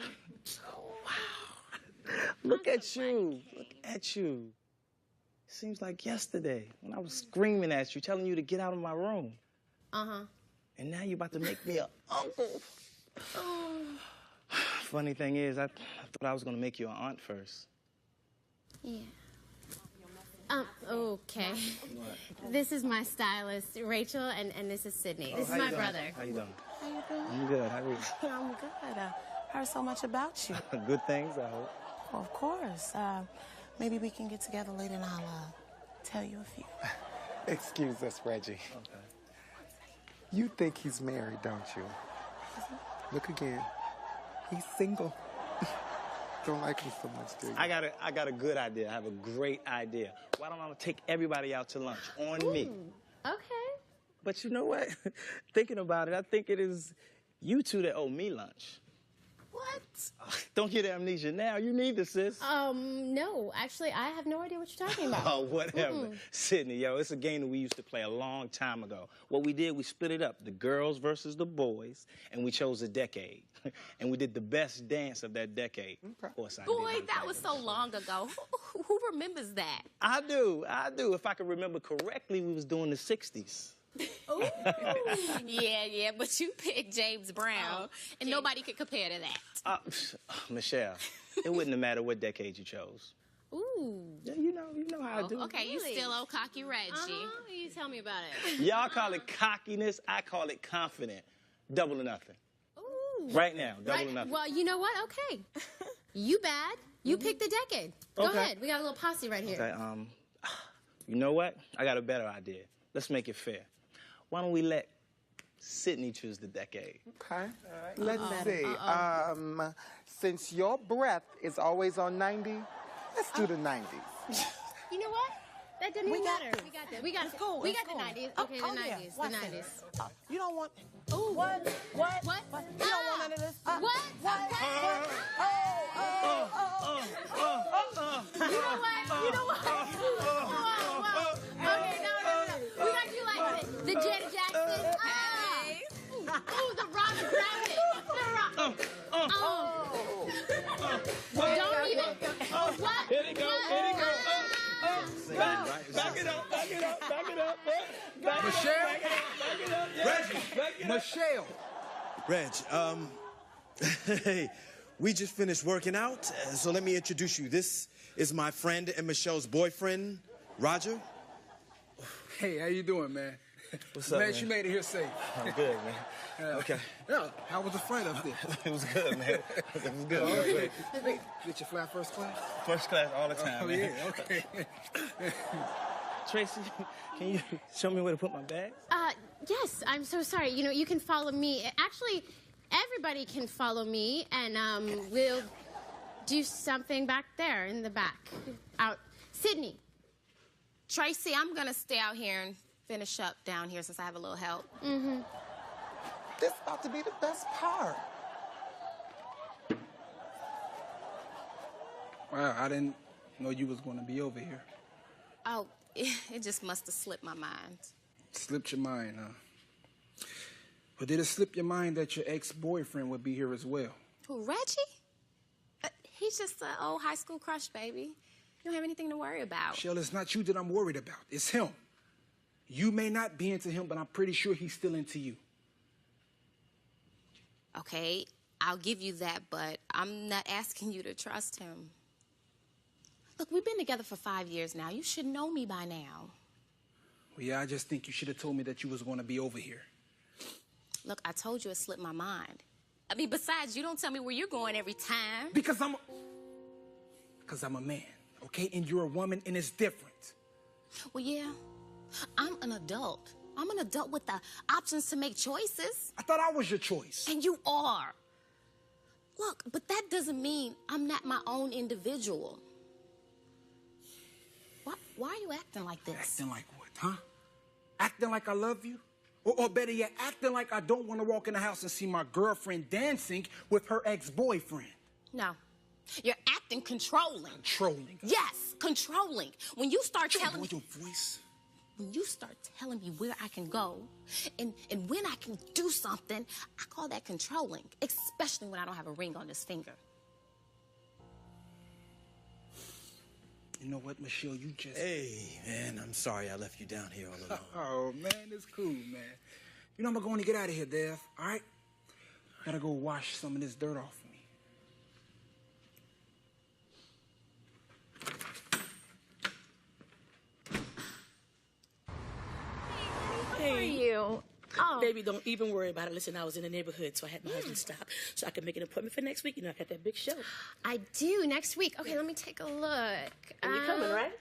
[SPEAKER 5] Look at you. Seems like yesterday when I was screaming at you, telling you to get out of my room.
[SPEAKER 2] Uh-huh.
[SPEAKER 5] And now you're about to make me an uncle. Funny thing is, I thought I was going to make you an aunt first.
[SPEAKER 2] Yeah. Okay.
[SPEAKER 5] What?
[SPEAKER 2] This is my stylist, Rachel, and this is Sydney. This is my brother.
[SPEAKER 5] How you doing?
[SPEAKER 4] How you doing?
[SPEAKER 5] I'm good. How are you?
[SPEAKER 4] I'm good. I heard so much about you.
[SPEAKER 5] Good things, I hope.
[SPEAKER 4] Well, of course. Maybe we can get together later and I'll tell you a few.
[SPEAKER 3] Excuse us, Reggie.
[SPEAKER 5] Okay.
[SPEAKER 3] You think he's married, don't you? Look again. He's single. don't like me so much, do you?
[SPEAKER 11] I got a good idea. I have a great idea. Why don't I take everybody out to lunch on me?
[SPEAKER 2] Okay.
[SPEAKER 11] But you know what? Thinking about it, I think it is you two that owe me lunch.
[SPEAKER 2] What?
[SPEAKER 11] Don't get amnesia now. You need this, sis.
[SPEAKER 2] No. Actually, I have no idea what you're talking about.
[SPEAKER 11] Oh, whatever. Sydney, yo, it's a game that we used to play a long time ago. What we did, we split it up, the girls versus the boys, and we chose a decade. And we did the best dance of that decade. Of course I did.
[SPEAKER 1] Boy, that was so long ago. Who remembers that?
[SPEAKER 11] I do. If I can remember correctly, we was doing the 60s.
[SPEAKER 1] Ooh. Yeah, but you picked James Brown, and nobody could compare to that.
[SPEAKER 11] Michelle, it wouldn't have mattered what decade you chose.
[SPEAKER 1] Ooh.
[SPEAKER 11] Yeah, you know how I do.
[SPEAKER 1] Okay, you still old cocky Reggie.
[SPEAKER 2] You tell me about it.
[SPEAKER 11] Y'all call it cockiness, I call it confident. Double or nothing.
[SPEAKER 2] Ooh.
[SPEAKER 11] Right now, double or nothing.
[SPEAKER 2] Well, you know what? Okay. You bad. You picked the decade. Go ahead. We got a little posse right here.
[SPEAKER 11] Okay, you know what? I got a better idea. Let's make it fair. Why don't we let Sydney choose the decade?
[SPEAKER 3] Okay. Let's see. Since your breath is always on 90, let's do the 90s.
[SPEAKER 2] You know what? That doesn't even matter.
[SPEAKER 9] this.
[SPEAKER 2] We got that. We got
[SPEAKER 9] It's cool.
[SPEAKER 2] We
[SPEAKER 9] It's
[SPEAKER 2] got
[SPEAKER 9] cool.
[SPEAKER 2] the 90s. Okay,
[SPEAKER 9] Oh,
[SPEAKER 2] the
[SPEAKER 9] yeah.
[SPEAKER 2] 90s.
[SPEAKER 9] Watch
[SPEAKER 2] The
[SPEAKER 9] this.
[SPEAKER 2] 90s.
[SPEAKER 9] You don't want...
[SPEAKER 2] Ooh.
[SPEAKER 9] What?
[SPEAKER 2] You don't want none of this? What?
[SPEAKER 9] You know what?
[SPEAKER 2] Whoa. Okay, no. We got you like the Janet Jackson. Ooh, the Robin Gravity. Don't even. What?
[SPEAKER 11] Here they go. Back it up.
[SPEAKER 3] Michelle.
[SPEAKER 5] Reg, hey, we just finished working out, so let me introduce you. This is my friend and Michelle's boyfriend, Roger.
[SPEAKER 12] Hey, how you doing, man?
[SPEAKER 11] What's up, man?
[SPEAKER 12] You made it here safe.
[SPEAKER 11] I'm good, man. Okay.
[SPEAKER 12] Yeah, how was the flight up there?
[SPEAKER 11] It was good, man. It was good.
[SPEAKER 12] Okay. Did you fly first class?
[SPEAKER 11] First class all the time,
[SPEAKER 12] Oh,
[SPEAKER 11] man.
[SPEAKER 12] yeah, okay.
[SPEAKER 11] Tracy, can you show me where to put my bags?
[SPEAKER 2] Yes, I'm so sorry. You know, you can follow me. Actually, everybody can follow me, and we'll do something back there in the back. Out. Sydney.
[SPEAKER 1] Tracy, I'm gonna stay out here and finish up down here since I have a little help.
[SPEAKER 2] Mm-hmm.
[SPEAKER 3] This about to be the best part.
[SPEAKER 12] Wow, I didn't know you was going to be over here.
[SPEAKER 1] Oh, it just must have slipped my mind.
[SPEAKER 12] Slipped your mind, huh? But did it slip your mind that your ex-boyfriend would be here as well?
[SPEAKER 1] Who, Reggie? He's just an old high school crush, baby. You don't have anything to worry about.
[SPEAKER 12] Michelle, it's not you that I'm worried about. It's him. You may not be into him, but I'm pretty sure he's still into you.
[SPEAKER 1] Okay, I'll give you that, but I'm not asking you to trust him. Look, we've been together for 5 years now. You should know me by now.
[SPEAKER 12] Well, yeah, I just think you should have told me that you was going to be over here.
[SPEAKER 1] Look, I told you it slipped my mind. I mean, besides, you don't tell me where you're going every time.
[SPEAKER 12] Because I'm a man, okay? And you're a woman, and it's different.
[SPEAKER 1] Well, yeah, I'm an adult. I'm an adult with the options to make choices.
[SPEAKER 12] I thought I was your choice.
[SPEAKER 1] And you are. Look, but that doesn't mean I'm not my own individual. Why are you acting like this?
[SPEAKER 12] Acting like what, huh? Acting like I love you? Or better yet, acting like I don't want to walk in the house and see my girlfriend dancing with her ex-boyfriend.
[SPEAKER 1] No. You're acting controlling.
[SPEAKER 12] Controlling?
[SPEAKER 1] Yes, controlling. When you start telling me...
[SPEAKER 12] your voice?
[SPEAKER 1] When you start telling me where I can go and when I can do something, I call that controlling, especially when I don't have a ring on this finger.
[SPEAKER 12] You know what, Michelle, you just...
[SPEAKER 5] Hey, man, I'm sorry I left you down here all alone.
[SPEAKER 12] Oh, man, it's cool, man. You know, I'm going to get out of here, Dev, all right? Gotta go wash some of this dirt off of me.
[SPEAKER 9] How are you?
[SPEAKER 13] Oh. Baby, don't even worry about it. Listen, I was in the neighborhood, so I had my husband stop so I could make an appointment for next week. You know, I got that big show.
[SPEAKER 2] I do, next week. Okay, let me take a look.
[SPEAKER 13] And you're coming, right?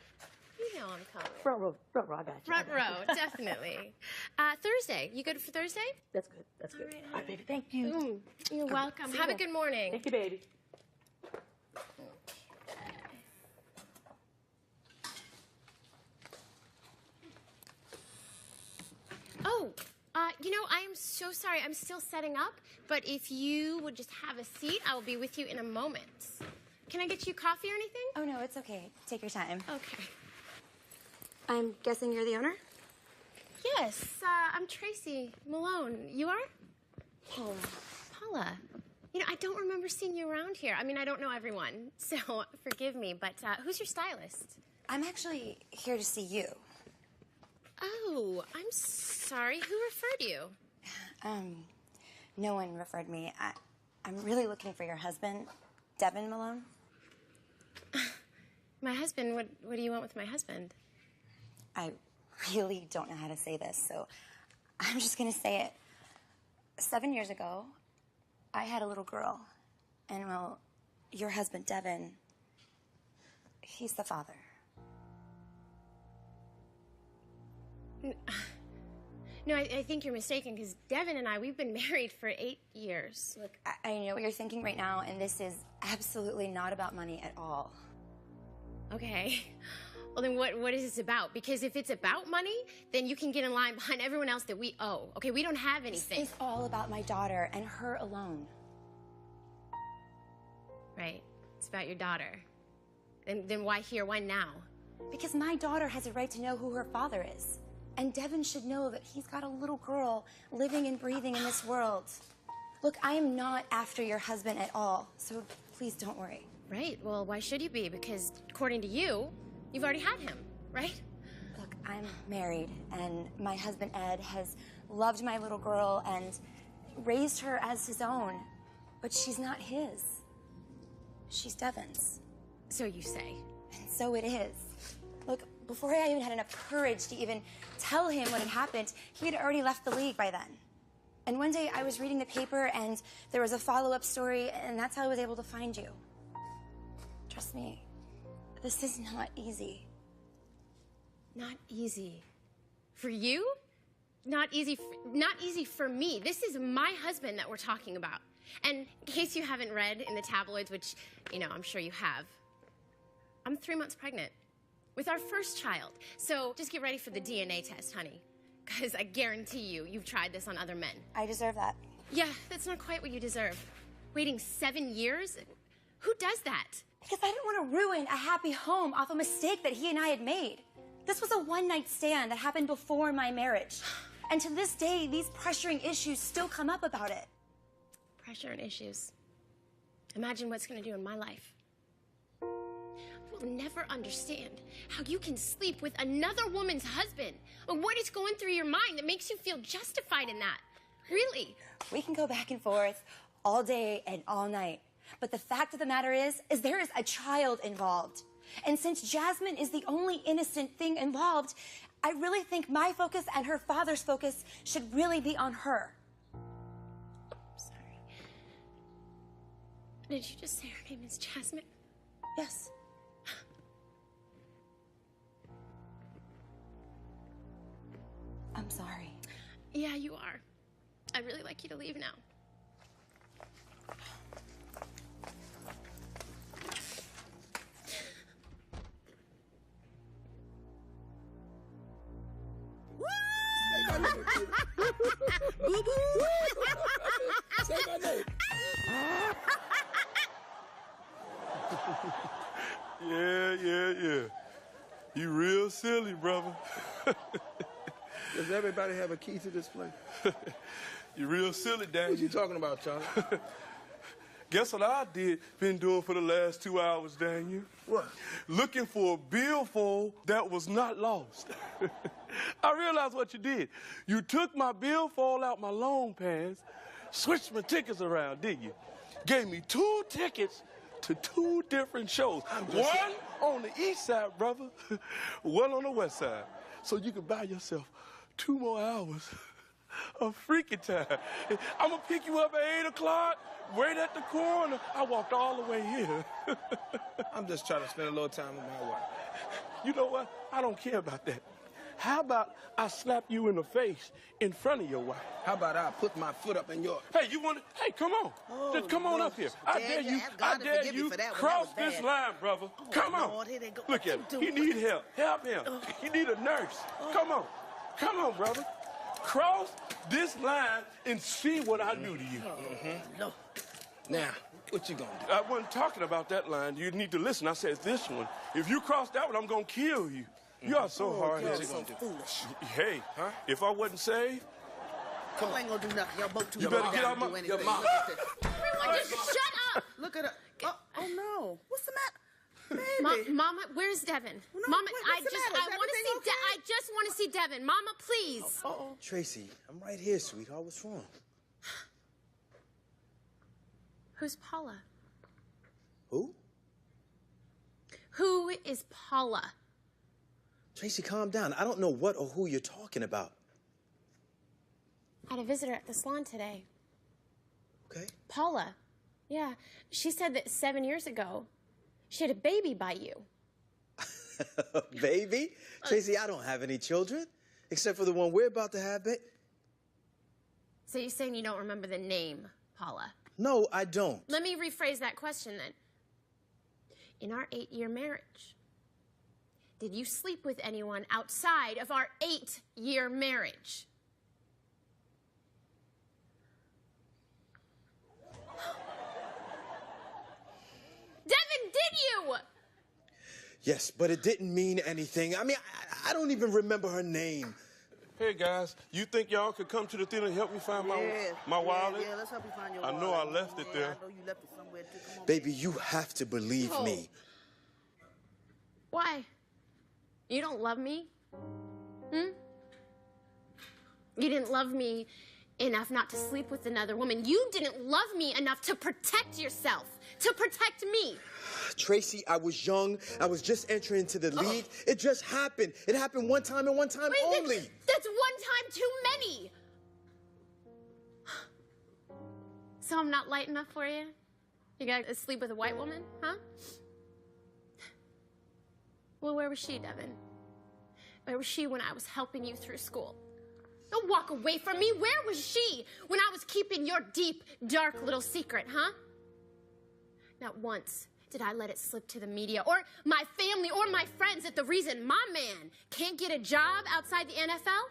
[SPEAKER 2] You know I'm coming.
[SPEAKER 13] Front row, I got you.
[SPEAKER 2] Front row, definitely. Thursday. You good for Thursday?
[SPEAKER 13] That's good. That's good.
[SPEAKER 2] All right,
[SPEAKER 13] All right, baby, thank you.
[SPEAKER 2] You're welcome.
[SPEAKER 13] See
[SPEAKER 2] Have
[SPEAKER 13] you.
[SPEAKER 2] a good morning.
[SPEAKER 13] Thank you, baby.
[SPEAKER 2] You know, I am so sorry. I'm still setting up, but if you would just have a seat, I will be with you in a moment. Can I get you coffee or anything?
[SPEAKER 14] Oh, no, it's okay. Take your time.
[SPEAKER 2] Okay.
[SPEAKER 14] I'm guessing you're the owner?
[SPEAKER 2] Yes, I'm Tracy Malone. You are?
[SPEAKER 14] Paula.
[SPEAKER 2] Paula. You know, I don't remember seeing you around here. I mean, I don't know everyone, so forgive me, but who's your stylist?
[SPEAKER 14] I'm actually here to see you.
[SPEAKER 2] Oh, I'm sorry. Who referred you?
[SPEAKER 14] No one referred me. I'm really looking for your husband, Devin Malone.
[SPEAKER 2] My husband? What do you want with my husband?
[SPEAKER 14] I really don't know how to say this, so I'm just gonna say it. 7 years ago, I had a little girl, and well, your husband, Devin, he's the father.
[SPEAKER 2] No, I think you're mistaken, because Devin and I, we've been married for 8 years.
[SPEAKER 14] Look, I know what you're thinking right now, and this is absolutely not about money at all.
[SPEAKER 2] Okay. Well, then what is this about? Because if it's about money, then you can get in line behind everyone else that we owe. Okay, we don't have anything.
[SPEAKER 14] This is all about my daughter and her alone.
[SPEAKER 2] Right. It's about your daughter. Then why here? Why now?
[SPEAKER 14] Because my daughter has a right to know who her father is. And Devin should know that he's got a little girl living and breathing in this world. Look, I am not after your husband at all, so please don't worry.
[SPEAKER 2] Right. Well, why should you be? Because according to you, you've already had him, right?
[SPEAKER 14] Look, I'm married, and my husband, Ed, has loved my little girl and raised her as his own. But she's not his. She's Devin's.
[SPEAKER 2] So you say.
[SPEAKER 14] And so it is. Look, before I even had enough courage to even tell him what had happened, he had already left the league by then. And one day I was reading the paper and there was a follow-up story, and that's how I was able to find you. Trust me, this is not easy.
[SPEAKER 2] Not easy. For you? Not easy for me. This is my husband that we're talking about. And in case you haven't read in the tabloids, which, you know, I'm sure you have, I'm 3 months pregnant with our first child. So just get ready for the DNA test, honey. Because I guarantee you've tried this on other men.
[SPEAKER 14] I deserve that.
[SPEAKER 2] Yeah, that's not quite what you deserve. Waiting 7 years? Who does that?
[SPEAKER 14] Because I didn't want to ruin a happy home off a mistake that he and I had made. This was a one-night stand that happened before my marriage. And to this day, these pressuring issues still come up about it.
[SPEAKER 2] Pressure and issues. Imagine what's going to do in my life. You'll never understand how you can sleep with another woman's husband. Or what is going through your mind that makes you feel justified in that? Really?
[SPEAKER 14] We can go back and forth all day and all night. But the fact of the matter is there is a child involved. And since Jasmine is the only innocent thing involved, I really think my focus and her father's focus should really be on her.
[SPEAKER 2] Sorry. Did you just say her name is Jasmine?
[SPEAKER 14] Yes. I'm sorry.
[SPEAKER 2] Yeah, you are. I'd really like you to leave now.
[SPEAKER 10] Boo-boo! Say my name.
[SPEAKER 8] Yeah. You real silly, brother.
[SPEAKER 6] Does everybody have a key to this place?
[SPEAKER 8] You real silly, Daniel.
[SPEAKER 6] What you talking about, Charlie?
[SPEAKER 8] Guess what I been doing for the last 2 hours, Daniel?
[SPEAKER 6] What?
[SPEAKER 8] Looking for a billfold that was not lost. I realized what you did. You took my billfold out my long pants, switched my tickets around, didn't you? Gave me 2 tickets to 2 different shows. One on the east side, brother. One on the west side. So you can buy yourself 2 more hours of freaking time. I'm gonna pick you up at 8 o'clock, wait at the corner. I walked all the way here.
[SPEAKER 6] I'm just trying to spend a little time with my wife.
[SPEAKER 8] You know what? I don't care about that. How about I slap you in the face in front of your wife?
[SPEAKER 6] How about I put my foot up in your...
[SPEAKER 8] Hey, you want to... Hey, come on.
[SPEAKER 9] Oh,
[SPEAKER 8] just come on up here. I dare you cross this line, brother. Come on.
[SPEAKER 9] Lord, here they go.
[SPEAKER 8] Look at him. He need help. Help him. He need a nurse. Come on. Come on, brother. cross this line and see what I do to you.
[SPEAKER 13] No.
[SPEAKER 11] Now, what you gonna do?
[SPEAKER 8] I wasn't talking about that line. You need to listen. I said this one. If you cross that one, I'm gonna kill you. You are so hard-headed.
[SPEAKER 13] So foolish.
[SPEAKER 8] Hey, if I wasn't saved,
[SPEAKER 9] I ain't gonna do nothing. Y'all both too
[SPEAKER 8] you better get out my...
[SPEAKER 9] Your
[SPEAKER 8] mom.
[SPEAKER 2] Everyone, just shut up.
[SPEAKER 9] Look at her. Oh no. What's the matter? Baby.
[SPEAKER 2] Mama, where's Devin?
[SPEAKER 9] No,
[SPEAKER 2] Mama,
[SPEAKER 9] what's the matter?
[SPEAKER 2] I want to see. I just want to see Devin. Mama, please.
[SPEAKER 5] Tracy, I'm right here, sweetheart. What's wrong?
[SPEAKER 2] Who's Paula?
[SPEAKER 5] Who?
[SPEAKER 2] Who is Paula?
[SPEAKER 5] Tracy, calm down. I don't know what or who you're talking about.
[SPEAKER 2] I had a visitor at the salon today.
[SPEAKER 5] Okay.
[SPEAKER 2] Paula. Yeah. She said that 7 years ago, she had a baby by you.
[SPEAKER 5] Baby? Tracy, I don't have any children, except for the one we're about to have.
[SPEAKER 2] So you're saying you don't remember the name, Paula?
[SPEAKER 5] No, I don't.
[SPEAKER 2] Let me rephrase that question then. In our 8-year marriage, did you sleep with anyone outside of our 8-year marriage? Devin, did you?
[SPEAKER 5] Yes, but it didn't mean anything. I mean, I don't even remember her name.
[SPEAKER 8] Hey, guys, you think y'all could come to the theater and help me find my wallet?
[SPEAKER 9] Yeah, let's help you find your
[SPEAKER 8] I
[SPEAKER 9] wallet.
[SPEAKER 8] know I left it there.
[SPEAKER 9] I know you left it somewhere, too. Come on.
[SPEAKER 5] Baby, you have to believe me.
[SPEAKER 2] Why? You don't love me? You didn't love me enough not to sleep with another woman. You didn't love me enough to protect yourself, to protect me.
[SPEAKER 5] Tracy, I was young. I was just entering into the league. It just happened. It happened one time and one time only.
[SPEAKER 2] That's one time too many. So I'm not light enough for you? You gotta sleep with a white woman, huh? Well, where was she, Devin? Where was she when I was helping you through school? Don't walk away from me. Where was she when I was keeping your deep, dark little secret, huh? Not once did I let it slip to the media or my family or my friends that the reason my man can't get a job outside the NFL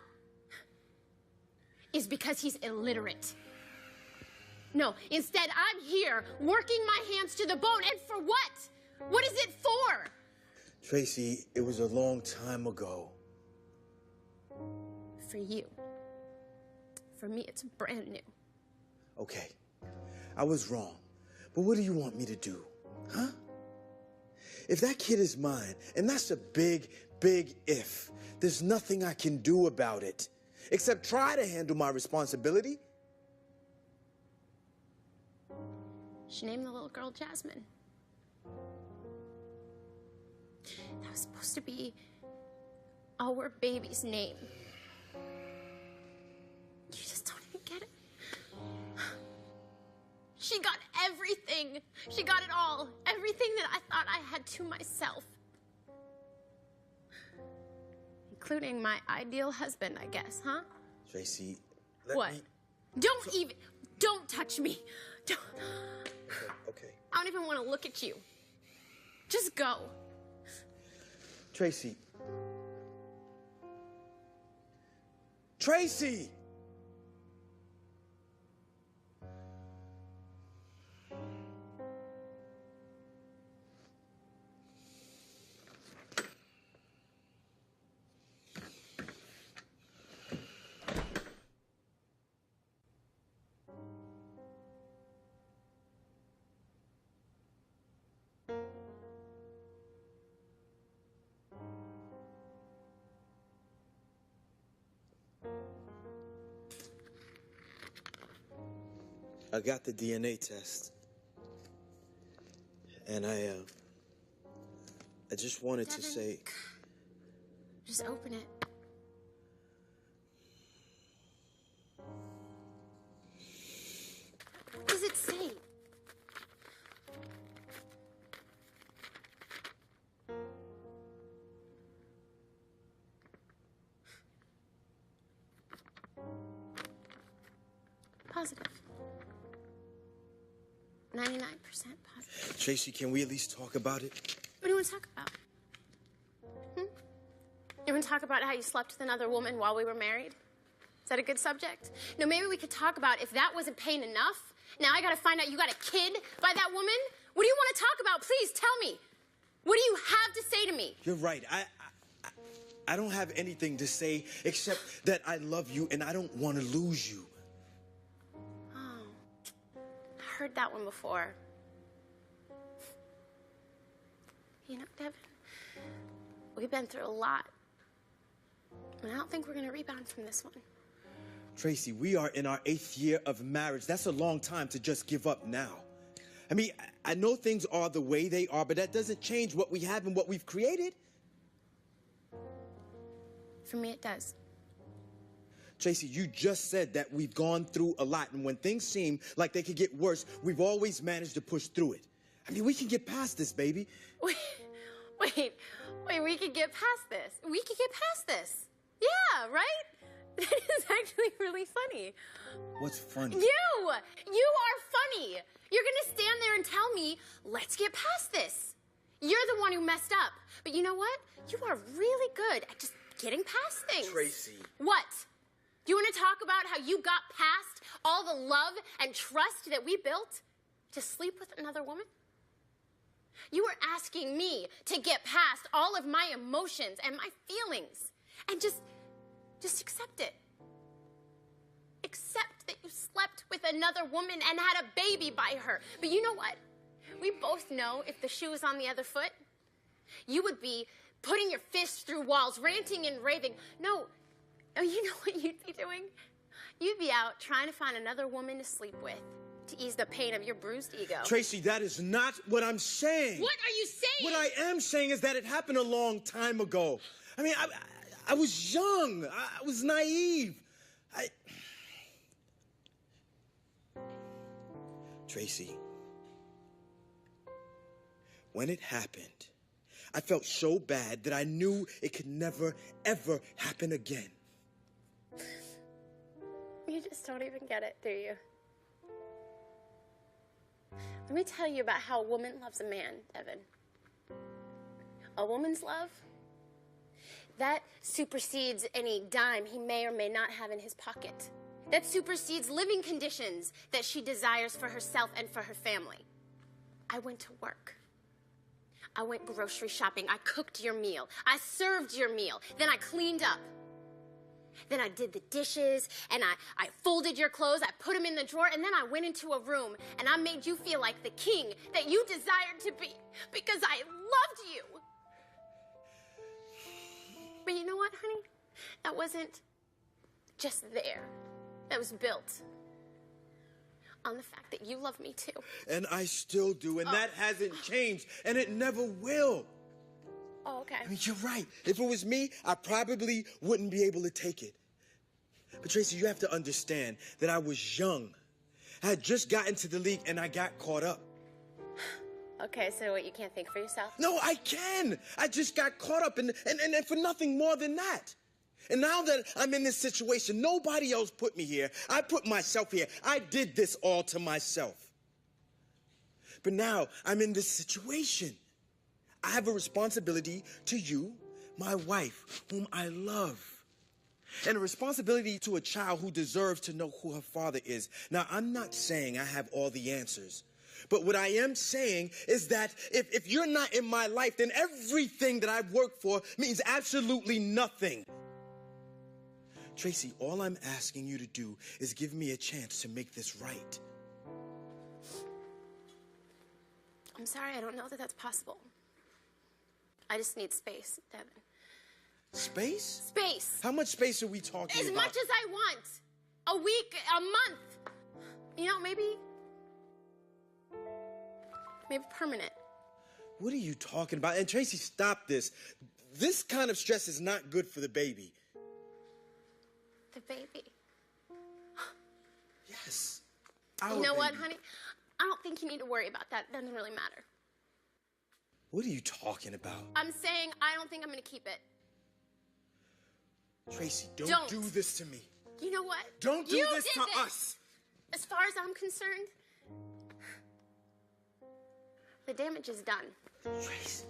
[SPEAKER 2] is because he's illiterate. No, instead I'm here working my hands to the bone. And for what? What is it for?
[SPEAKER 5] Tracy, it was a long time ago.
[SPEAKER 2] For you. For me, it's brand new.
[SPEAKER 5] Okay, I was wrong. But what do you want me to do? Huh? If that kid is mine, and that's a big, big if, there's nothing I can do about it, except try to handle my responsibility.
[SPEAKER 2] She named the little girl Jasmine. That was supposed to be our baby's name. You just don't even get it. She got everything. She got it all. Everything that I thought I had to myself. Including my ideal husband, I guess, huh?
[SPEAKER 5] Tracy,
[SPEAKER 2] What? Don't touch me. Don't.
[SPEAKER 5] Okay.
[SPEAKER 2] I don't even want to look at you. Just go.
[SPEAKER 5] Tracy. Tracy! I got the DNA test. And I just wanted to say...
[SPEAKER 2] Just open it. What does it say? Positive. 99% positive.
[SPEAKER 5] Tracy, can we at least talk about it?
[SPEAKER 2] What do you want to talk about? You want to talk about how you slept with another woman while we were married? Is that a good subject? No, maybe we could talk about if that wasn't pain enough. Now I gotta find out you got a kid by that woman? What do you want to talk about? Please tell me. What do you have to say to me?
[SPEAKER 5] You're right. I don't have anything to say except that I love you and I don't want to lose you.
[SPEAKER 2] Oh, I heard that one before. You know, Devin, we've been through a lot. And I don't think we're going to rebound from this one.
[SPEAKER 5] Tracy, we are in our 8th year of marriage. That's a long time to just give up now. I mean, I know things are the way they are, but that doesn't change what we have and what we've created.
[SPEAKER 2] For me, it does.
[SPEAKER 5] Tracy, you just said that we've gone through a lot, and when things seem like they could get worse, we've always managed to push through it. I mean, we can get past this, baby.
[SPEAKER 2] Wait, we can get past this. We can get past this. Yeah, right? That is actually really funny.
[SPEAKER 5] What's funny?
[SPEAKER 2] You are funny. You're gonna stand there and tell me, let's get past this. You're the one who messed up. But you know what? You are really good at just getting past things.
[SPEAKER 5] Tracy.
[SPEAKER 2] What? Do you want to talk about how you got past all the love and trust that we built to sleep with another woman? You were asking me to get past all of my emotions and my feelings and just accept it. Accept that you slept with another woman and had a baby by her. But you know what? We both know if the shoe was on the other foot, you would be putting your fists through walls, ranting and raving. No, you know what you'd be doing? You'd be out trying to find another woman to sleep with to ease the pain of your bruised ego.
[SPEAKER 5] Tracy, that is not what I'm saying.
[SPEAKER 2] What are you saying?
[SPEAKER 5] What I am saying is that it happened a long time ago. I mean, I was young. I was naive. Tracy, when it happened, I felt so bad that I knew it could never, ever happen again.
[SPEAKER 2] You just don't even get it, do you? Let me tell you about how a woman loves a man, Evan. A woman's love, that supersedes any dime he may or may not have in his pocket. That supersedes living conditions that she desires for herself and for her family. I went to work. I went grocery shopping. I cooked your meal. I served your meal. Then I cleaned up. Then I did the dishes, and I folded your clothes. I put them in the drawer, and then I went into a room, and I made you feel like the king that you desired to be because I loved you. But you know what, honey? That wasn't just there. That was built on the fact that you love me too.
[SPEAKER 5] And I still do, and that hasn't changed, and it never will.
[SPEAKER 2] Oh, okay.
[SPEAKER 5] I mean, you're right. If it was me, I probably wouldn't be able to take it. But Tracy, you have to understand that I was young. I had just gotten to the league, and I got caught up.
[SPEAKER 2] Okay, so what, you can't think for yourself?
[SPEAKER 5] No, I can. I just got caught up, and for nothing more than that. And now that I'm in this situation, nobody else put me here. I put myself here. I did this all to myself. But now I'm in this situation. I have a responsibility to you, my wife, whom I love. And a responsibility to a child who deserves to know who her father is. Now, I'm not saying I have all the answers. But what I am saying is that if you're not in my life, then everything that I've worked for means absolutely nothing. Tracy, all I'm asking you to do is give me a chance to make this right.
[SPEAKER 2] I'm sorry, I don't know that that's possible. I just need space, Devin.
[SPEAKER 5] Space?
[SPEAKER 2] Space.
[SPEAKER 5] How much space are we talking about?
[SPEAKER 2] As much as I want. A week, a month. You know, maybe permanent.
[SPEAKER 5] What are you talking about? And Tracy, stop this. This kind of stress is not good for the baby.
[SPEAKER 2] The baby.
[SPEAKER 5] Yes.
[SPEAKER 2] You know what, honey? I don't think you need to worry about that. It doesn't really matter.
[SPEAKER 5] What are you talking about?
[SPEAKER 2] I'm saying I don't think I'm going to keep it.
[SPEAKER 5] Tracy, don't do this to me.
[SPEAKER 2] You know what?
[SPEAKER 5] Don't do this to us.
[SPEAKER 2] As far as I'm concerned, the damage is done.
[SPEAKER 5] Tracy.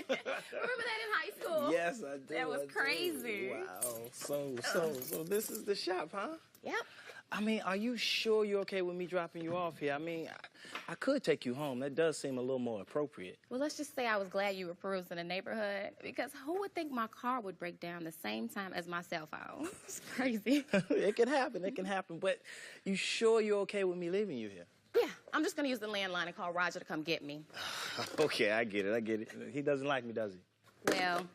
[SPEAKER 1] Remember that in high school?
[SPEAKER 11] Yes, I do.
[SPEAKER 1] That was
[SPEAKER 11] I do.
[SPEAKER 1] crazy.
[SPEAKER 11] Wow. So this is the shop, huh?
[SPEAKER 1] Yep.
[SPEAKER 11] I mean, are you sure you're okay with me dropping you off here? I mean, I could take you home. That does seem a little more appropriate.
[SPEAKER 1] Well, let's just say I was glad you were perusing the neighborhood, because who would think my car would break down the same time as my cell phone? It's crazy.
[SPEAKER 11] It can happen. It can happen. But you sure you're okay with me leaving you here?
[SPEAKER 1] Yeah, I'm just gonna use the landline and call Roger to come get me.
[SPEAKER 11] Okay, I get it. He doesn't like me, does he?
[SPEAKER 1] Well,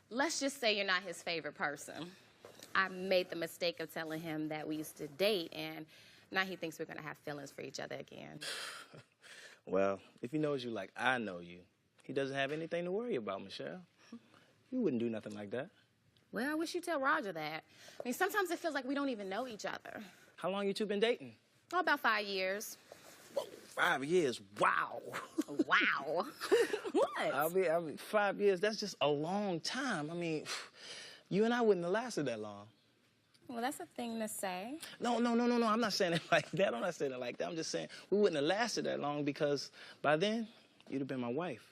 [SPEAKER 1] let's just say you're not his favorite person. I made the mistake of telling him that we used to date, and now he thinks we're gonna have feelings for each other again.
[SPEAKER 11] Well, if he knows you like I know you, he doesn't have anything to worry about, Michelle. You wouldn't do nothing like that.
[SPEAKER 1] Well, I wish you'd tell Roger that. I mean, sometimes it feels like we don't even know each other.
[SPEAKER 11] How long you two been dating?
[SPEAKER 1] Oh, about 5 years.
[SPEAKER 11] 5 years. Wow.
[SPEAKER 1] Wow. What?
[SPEAKER 11] I mean, 5 years, that's just a long time. I mean, you and I wouldn't have lasted that long.
[SPEAKER 1] Well, that's a thing to say.
[SPEAKER 11] No. I'm not saying it like that. I'm not saying it like that. I'm just saying we wouldn't have lasted that long because by then, you'd have been my wife.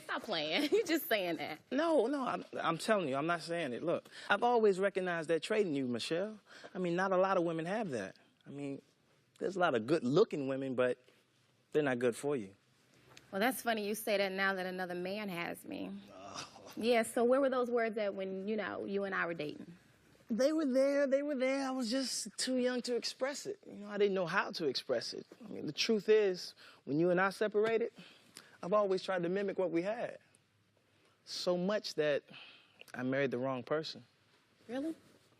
[SPEAKER 1] Stop playing. You're just saying that.
[SPEAKER 11] No, I'm telling you, I'm not saying it. Look, I've always recognized that trait in you, Michelle. I mean, not a lot of women have that. I mean, there's a lot of good-looking women, but they're not good for you.
[SPEAKER 1] Well, that's funny you say that now that another man has me. Oh. Yeah, so where were those words at when, you and I were dating?
[SPEAKER 11] They were there. I was just too young to express it. I didn't know how to express it. I mean, the truth is, when you and I separated, I've always tried to mimic what we had. So much that I married the wrong person.
[SPEAKER 1] Really?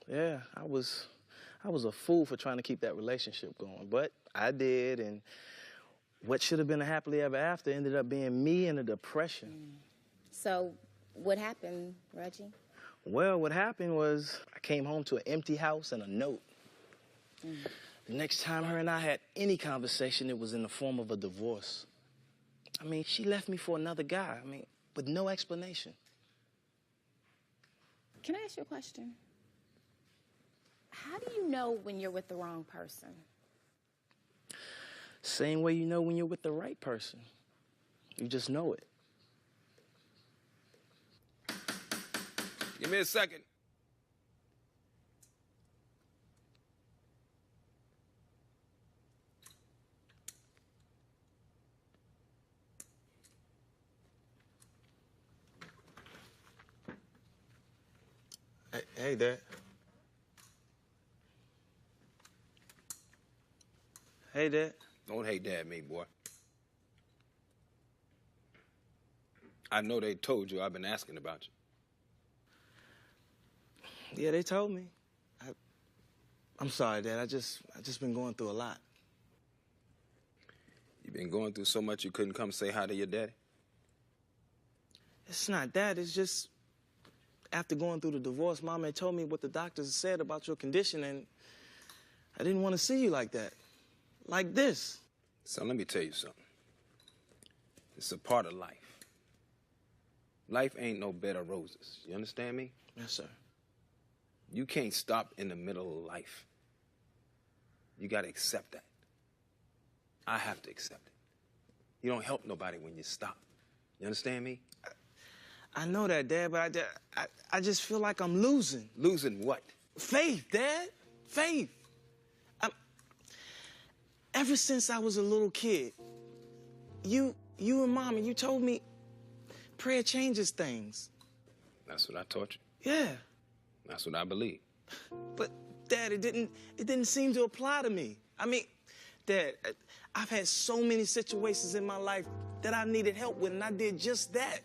[SPEAKER 11] Yeah, I was a fool for trying to keep that relationship going, but I did, and what should have been a happily ever after ended up being me in a depression.
[SPEAKER 1] So, what happened, Reggie?
[SPEAKER 11] Well, what happened was I came home to an empty house and a note. The next time her and I had any conversation, it was in the form of a divorce. I mean, she left me for another guy, with no explanation.
[SPEAKER 1] Can I ask you a question? How do you know when you're with the wrong person?
[SPEAKER 11] Same way you know when you're with the right person. You just know it.
[SPEAKER 10] Give me a second.
[SPEAKER 5] Hey, Dad.
[SPEAKER 11] Hey, Dad.
[SPEAKER 10] Don't hey Dad me, boy. I know they told you I've been asking about you.
[SPEAKER 11] Yeah, they told me. I'm sorry, Dad. I just been going through a lot.
[SPEAKER 10] You've been going through so much you couldn't come say hi to your daddy?
[SPEAKER 11] It's not that. It's just after going through the divorce, Mama had told me what the doctors said about your condition, and I didn't want to see you like that. Like this.
[SPEAKER 10] So let me tell you something. It's a part of life. Life ain't no bed of roses. You understand me?
[SPEAKER 11] Yes, sir.
[SPEAKER 10] You can't stop in the middle of life. You gotta accept that. I have to accept it. You don't help nobody when you stop. You understand me?
[SPEAKER 11] I know that, Dad, but I just feel like I'm losing.
[SPEAKER 10] Losing what?
[SPEAKER 11] Faith, Dad. Faith. Ever since I was a little kid, you and Mama, you told me prayer changes things.
[SPEAKER 10] That's what I taught you.
[SPEAKER 11] Yeah.
[SPEAKER 10] That's what I believe.
[SPEAKER 11] But, Dad, it didn't seem to apply to me. I mean, Dad, I've had so many situations in my life that I needed help with, and I did just that.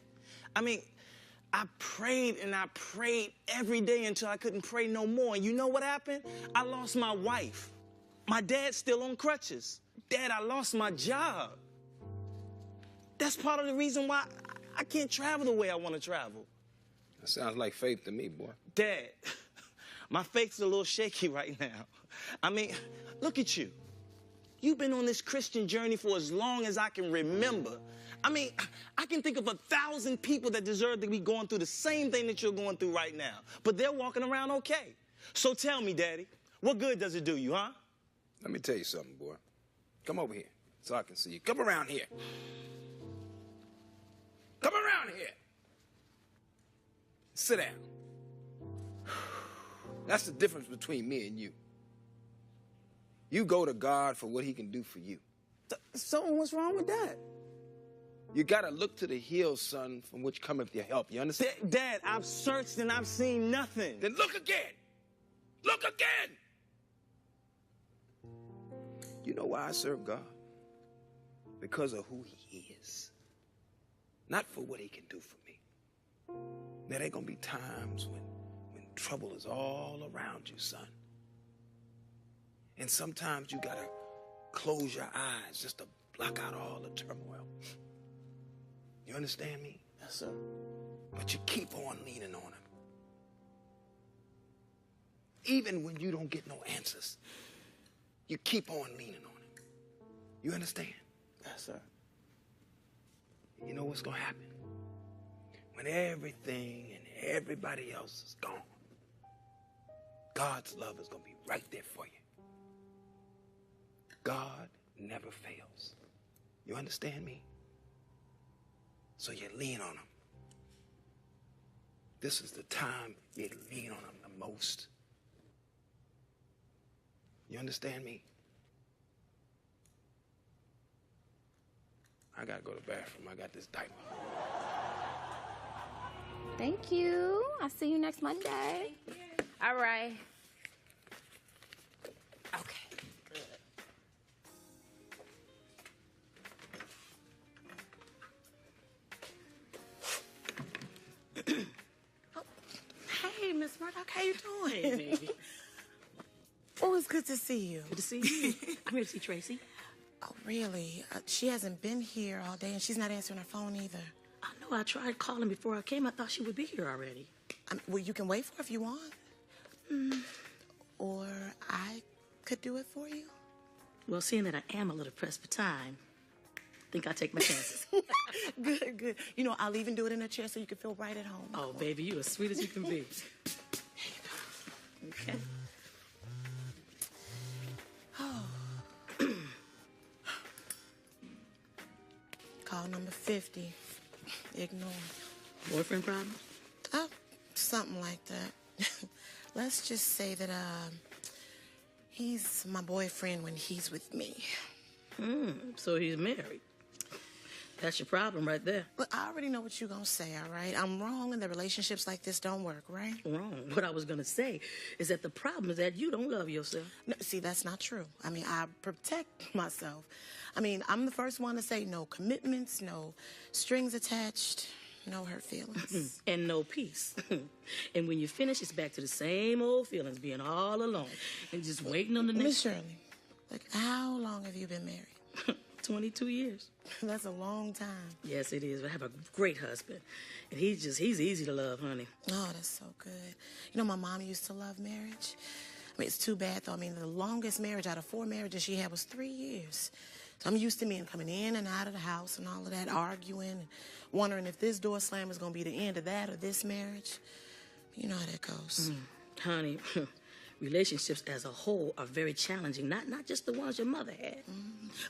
[SPEAKER 11] I mean, I prayed and I prayed every day until I couldn't pray no more. And you know what happened? I lost my wife. My dad's still on crutches. Dad, I lost my job. That's part of the reason why I can't travel the way I want to travel.
[SPEAKER 10] That sounds like faith to me, boy.
[SPEAKER 11] Dad, my faith's a little shaky right now. I mean, look at you. You've been on this Christian journey for as long as I can remember. I mean, I can think of 1,000 people that deserve to be going through the same thing that you're going through right now, but they're walking around okay. So tell me, Daddy, what good does it do you, huh?
[SPEAKER 10] Let me tell you something, boy. Come over here so I can see you. Come around here. down here. Sit down. That's the difference between me and you. You go to God for what he can do for you.
[SPEAKER 12] So what's wrong with that?
[SPEAKER 10] You gotta look to the hills, son, from which cometh your help. You understand?
[SPEAKER 11] Dad, I've searched and I've seen nothing.
[SPEAKER 10] Then look again. Look again. You know why I serve God? Because of who he is. Not for what he can do for me. There ain't gonna be times when trouble is all around you, son. And sometimes you gotta close your eyes just to block out all the turmoil. You understand me?
[SPEAKER 12] Yes, sir.
[SPEAKER 10] But you keep on leaning on him. Even when you don't get no answers, you keep on leaning on him. You understand?
[SPEAKER 12] Yes, sir.
[SPEAKER 10] You know what's gonna happen? When everything and everybody else is gone, God's love is gonna be right there for you. God never fails. You understand me? So you lean on him. This is the time you lean on him the most. You understand me? I gotta go to the bathroom. I got this diaper.
[SPEAKER 1] Thank you. I'll see you next Monday. All right. Okay.
[SPEAKER 4] Hey, Miss Murdoch, how you doing?
[SPEAKER 13] Hey, baby.
[SPEAKER 4] Oh, it's good to see you.
[SPEAKER 13] Good to see you. I'm here to see Tracy.
[SPEAKER 4] Oh, really? She hasn't been here all day, and she's not answering her phone either.
[SPEAKER 13] I know. I tried calling before I came. I thought she would be here already.
[SPEAKER 4] Well, you can wait for her if you want. Or I could do it for you.
[SPEAKER 13] Well, seeing that I am a little pressed for time, I think I'll take my chances.
[SPEAKER 4] Good, good. You know, I'll even do it in a chair so you can feel right at home.
[SPEAKER 13] Oh, baby, you as sweet as you can be. Okay.
[SPEAKER 4] Oh. Call number 50. Ignore.
[SPEAKER 13] Boyfriend problem?
[SPEAKER 4] Something like that. Let's just say that he's my boyfriend when he's with me.
[SPEAKER 13] So he's married. That's your problem right there.
[SPEAKER 4] Look, I already know what you're gonna say, all right? I'm wrong and the relationships like this don't work, right?
[SPEAKER 13] Wrong. What I was gonna say is that the problem is that you don't love yourself.
[SPEAKER 4] No, see, that's not true. I mean, I protect myself. I mean, I'm the first one to say no commitments, no strings attached, no hurt feelings.
[SPEAKER 13] And no peace. And when you finish, it's back to the same old feelings, being all alone and just waiting on the next.
[SPEAKER 4] Miss Shirley, like, how long have you been married?
[SPEAKER 13] 22 years.
[SPEAKER 4] That's a long time.
[SPEAKER 13] Yes, it is. I have a great husband. And he's easy to love, honey.
[SPEAKER 4] Oh, that's so good. You know, my mom used to love marriage. I mean, it's too bad, though. I mean, the longest marriage out of 4 marriages she had was 3 years. So I'm used to men coming in and out of the house and all of that, arguing, and wondering if this door slam is going to be the end of that or this marriage. You know how that goes.
[SPEAKER 13] Honey, relationships as a whole are very challenging, not just the ones your mother had.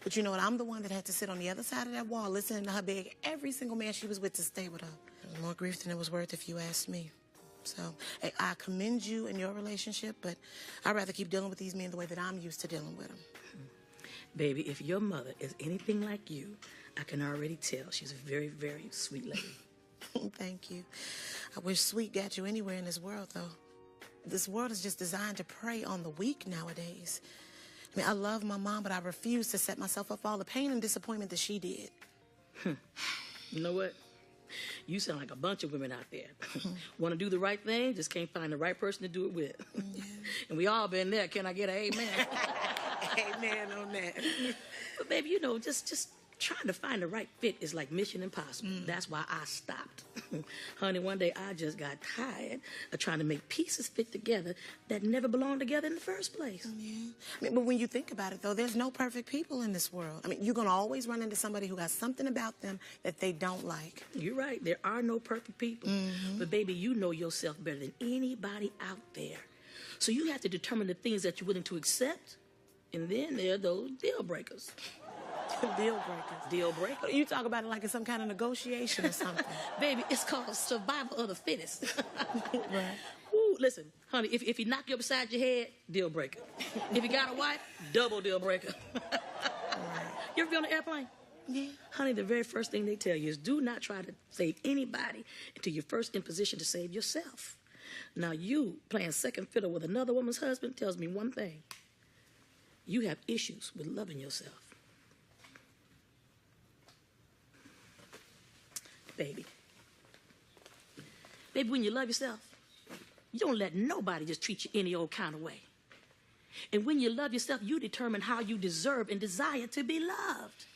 [SPEAKER 4] But you know what? I'm the one that had to sit on the other side of that wall listening to her beg every single man she was with to stay with her. It was more grief than it was worth if you asked me. So, hey, I commend you in your relationship, but I'd rather keep dealing with these men the way that I'm used to dealing with them.
[SPEAKER 13] Baby, if your mother is anything like you, I can already tell she's a very, very sweet lady.
[SPEAKER 4] Thank you. I wish sweet got you anywhere in this world, though. This world is just designed to prey on the weak nowadays. I mean, I love my mom, but I refuse to set myself up for all the pain and disappointment that she did.
[SPEAKER 13] You know what? You sound like a bunch of women out there. Want to do the right thing, just can't find the right person to do it with.
[SPEAKER 4] Yeah.
[SPEAKER 13] And we all been there. Can I get an amen?
[SPEAKER 4] Amen on that.
[SPEAKER 13] But baby, you know, just trying to find the right fit is like mission impossible. That's why I stopped. Honey, one day I just got tired of trying to make pieces fit together that never belonged together in the first place.
[SPEAKER 4] Yeah. I mean, but when you think about it, though, there's no perfect people in this world. I mean, you're going to always run into somebody who has something about them that they don't like.
[SPEAKER 13] You're right. There are no perfect people. But baby, you know yourself better than anybody out there. So you have to determine the things that you're willing to accept, and then there are those deal breakers.
[SPEAKER 4] Deal breakers.
[SPEAKER 13] Deal breaker.
[SPEAKER 4] You talk about it like it's some kind of negotiation or something.
[SPEAKER 13] Baby, it's called survival of the fittest.
[SPEAKER 4] Right.
[SPEAKER 13] Ooh, listen, honey, if he knock you upside your head, deal breaker. If you got a wife, double deal breaker. You ever be on an airplane?
[SPEAKER 4] Yeah.
[SPEAKER 13] Honey, the very first thing they tell you is do not try to save anybody until you're first in position to save yourself. Now, you playing second fiddle with another woman's husband tells me one thing. You have issues with loving yourself. Baby, when you love yourself, you don't let nobody just treat you any old kind of way. And when you love yourself, you determine how you deserve and desire to be loved.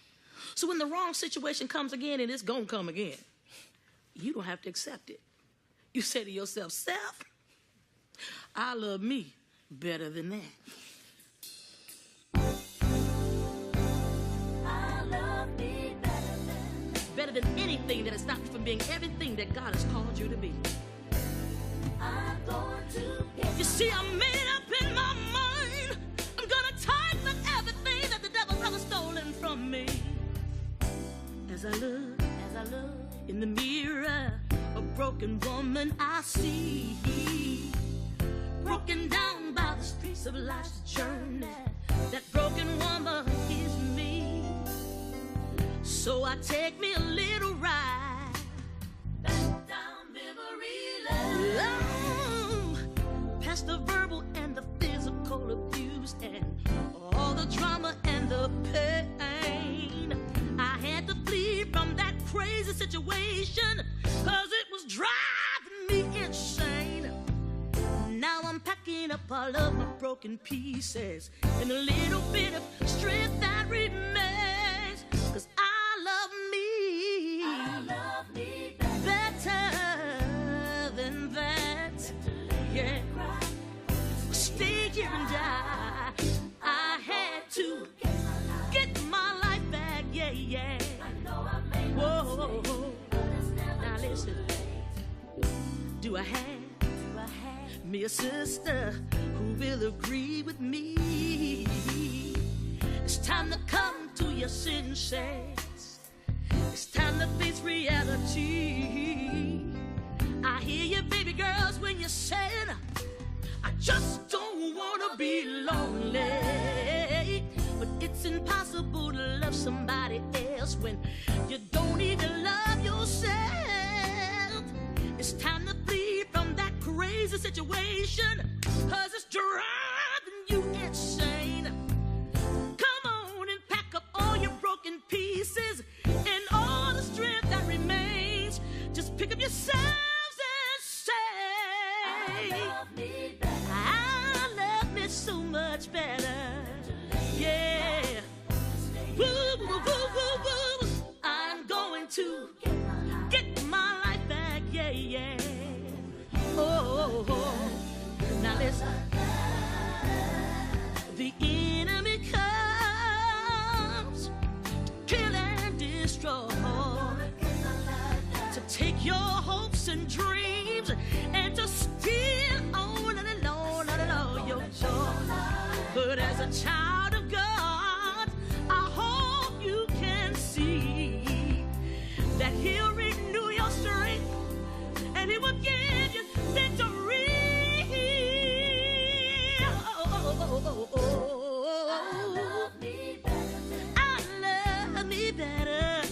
[SPEAKER 13] So when the wrong situation comes again, and it's gonna come again, you don't have to accept it. You say to yourself, self, I love me better than that. Better than anything that has stopped you from being everything that God has called you to be. You see, I'm made up in my mind. I'm gonna tighten everything that the devil has stolen from me. As I look in the mirror, a broken woman I see, broken down by the streets of life's journey. That broken woman is me. So I take me a little ride back down memory lane, past the verbal and the physical abuse and all the drama and the pain. I had to flee from that crazy situation, 'cause it was driving me insane. Now I'm packing up all of my broken pieces and a little bit of strength that remains, 'cause I love me better than that. Yeah, stay here and die. I had to get my life back. Yeah. Whoa. Now listen. Do I have me a sister who will agree with me? It's time to come to your senses. It's time to face reality. I hear you, baby girls, when you're saying, I just don't wanna be lonely. But it's impossible to love somebody else when you don't even love yourself. It's time to flee from that crazy situation, 'cause it's driving you insane. Come on and pack up all your broken pieces and all the strength that remains. Just pick up yourselves and say, I love me so much better. Yeah. Woo, woo, woo, woo, woo. I'm going to get my life back. Yeah. Oh. Now listen. The enemy comes to kill and destroy, to take your hopes and dreams and to steal all your joy. But as a child of God, I hope you can see that He'll renew your strength and He will give you victory. I love me better.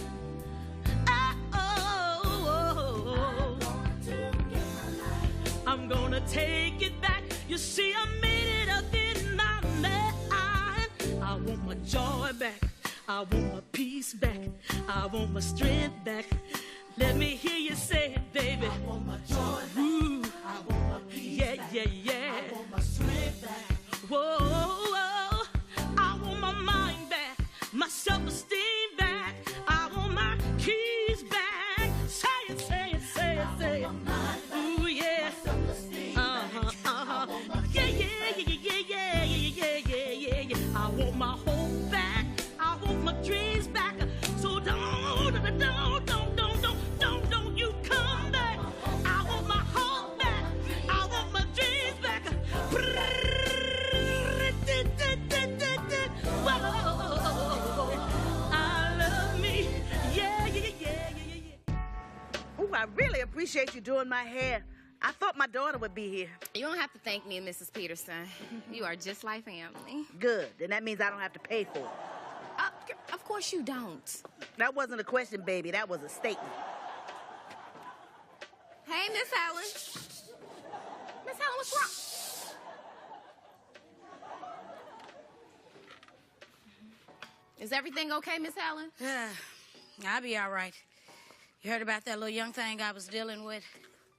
[SPEAKER 13] I'm gonna take it back. You see, I made it up in my mind. I want my joy back. I want my peace back. I want my strength back. Let me hear you say it, baby. I want my joy back. Ooh. I want my peace back. Yeah. I want my strength back. Whoa. I want my mind back. My self-esteem back. I want my keys back. Say it. Ooh, yeah. Yeah. I want my hope back. I want my dreams back. So don't you come back. I want my
[SPEAKER 9] I really appreciate you doing my hair. I thought my daughter would be here.
[SPEAKER 1] You don't have to thank me, Mrs. Peterson. You are just like family.
[SPEAKER 9] Good. And that means I don't have to pay for it.
[SPEAKER 1] Of course you don't.
[SPEAKER 9] That wasn't a question, baby. That was a statement.
[SPEAKER 1] Hey, Miss Helen. Miss Helen, what's wrong? Is everything okay, Miss Helen?
[SPEAKER 15] I'll be all right. You heard about that little young thing I was dealing with?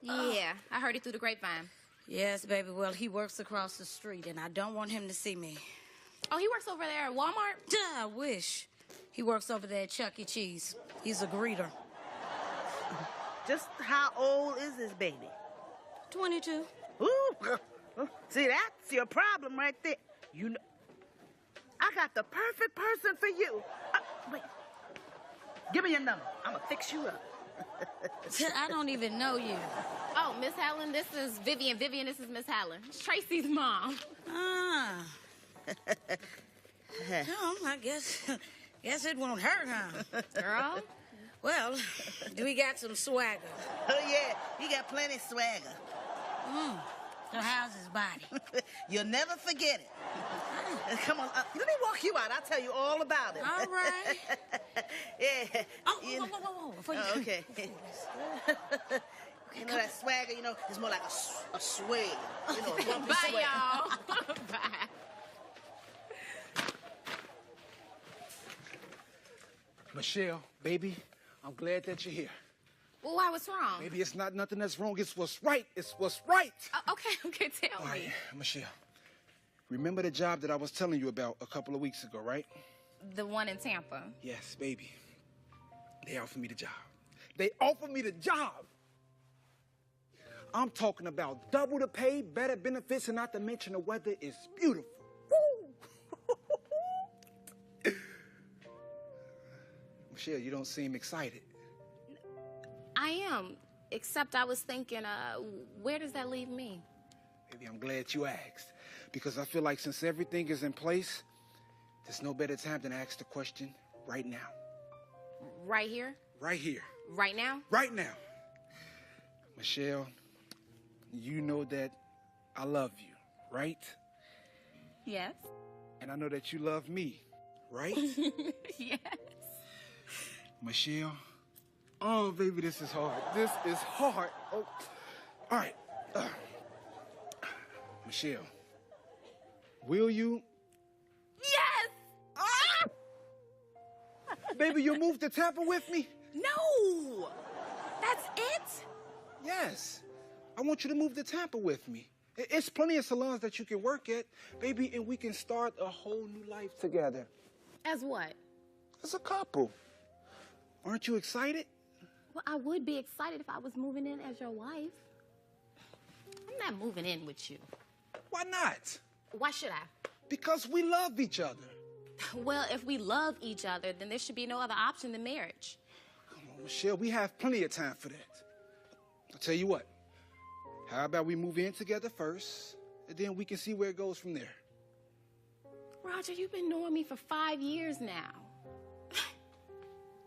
[SPEAKER 1] Yeah, I heard it through the grapevine.
[SPEAKER 15] Yes, baby. Well, he works across the street, and I don't want him to see me.
[SPEAKER 1] Oh, he works over there at Walmart?
[SPEAKER 15] I wish. He works over there at Chuck E. Cheese. He's a greeter.
[SPEAKER 9] Just how old is this baby?
[SPEAKER 15] 22.
[SPEAKER 9] Ooh, see, that's your problem right there. You know, I got the perfect person for you. Wait, give me your number. I'm gonna fix you up.
[SPEAKER 15] I don't even know you.
[SPEAKER 1] Oh, Miss Helen, this is Vivian. Vivian, this is Miss Helen. It's Tracy's mom.
[SPEAKER 15] Ah. Well, I guess it won't hurt, huh?
[SPEAKER 1] Girl?
[SPEAKER 15] Well, we got some swagger.
[SPEAKER 9] Oh, yeah, he got plenty swagger.
[SPEAKER 15] So how's his body?
[SPEAKER 9] You'll never forget it. Come on, let me walk you out. I'll tell you all about it.
[SPEAKER 15] All right.
[SPEAKER 9] Yeah.
[SPEAKER 15] Oh, whoa. Before you...
[SPEAKER 9] okay. You know, that swagger, you know, it's more like a sway. You know, a bumpy
[SPEAKER 1] Bye,
[SPEAKER 9] sway.
[SPEAKER 1] y'all. Bye.
[SPEAKER 12] Michelle, baby, I'm glad that you're here.
[SPEAKER 1] Well, why? What's wrong?
[SPEAKER 12] Baby, it's not nothing that's wrong. It's what's right. It's what's right.
[SPEAKER 1] Okay, tell
[SPEAKER 12] All
[SPEAKER 1] me.
[SPEAKER 12] right, Michelle, remember the job that I was telling you about a couple of weeks ago, right?
[SPEAKER 1] The one in Tampa.
[SPEAKER 12] Yes, baby. They offered me the job. They offered me the job. I'm talking about double the pay, better benefits, and not to mention the weather is beautiful. Woo! Michelle, you don't seem excited.
[SPEAKER 1] I am, except I was thinking, where does that leave me?
[SPEAKER 12] Baby, I'm glad you asked. Because I feel like since everything is in place, there's no better time than to ask the question right now.
[SPEAKER 1] Right here?
[SPEAKER 12] Right here.
[SPEAKER 1] Right now?
[SPEAKER 12] Right now. Michelle, you know that I love you, right?
[SPEAKER 1] Yes.
[SPEAKER 12] And I know that you love me, right?
[SPEAKER 1] Yes.
[SPEAKER 12] Michelle, oh, baby, this is hard. This is hard. Oh, all right. Michelle, will you?
[SPEAKER 1] Yes!
[SPEAKER 12] Baby, you move to Tampa with me?
[SPEAKER 1] No! That's it?
[SPEAKER 12] Yes. I want you to move to Tampa with me. It's plenty of salons that you can work at, baby, and we can start a whole new life together.
[SPEAKER 1] As what?
[SPEAKER 12] As a couple. Aren't you excited?
[SPEAKER 1] Well, I would be excited if I was moving in as your wife. I'm not moving in with you.
[SPEAKER 12] Why not?
[SPEAKER 1] Why should I?
[SPEAKER 12] Because we love each other.
[SPEAKER 1] Well, if we love each other, then there should be no other option than marriage.
[SPEAKER 12] Come on, Michelle, we have plenty of time for that. I'll tell you what. How about we move in together first, and then we can see where it goes from there.
[SPEAKER 1] Roger, you've been knowing me for 5 years now.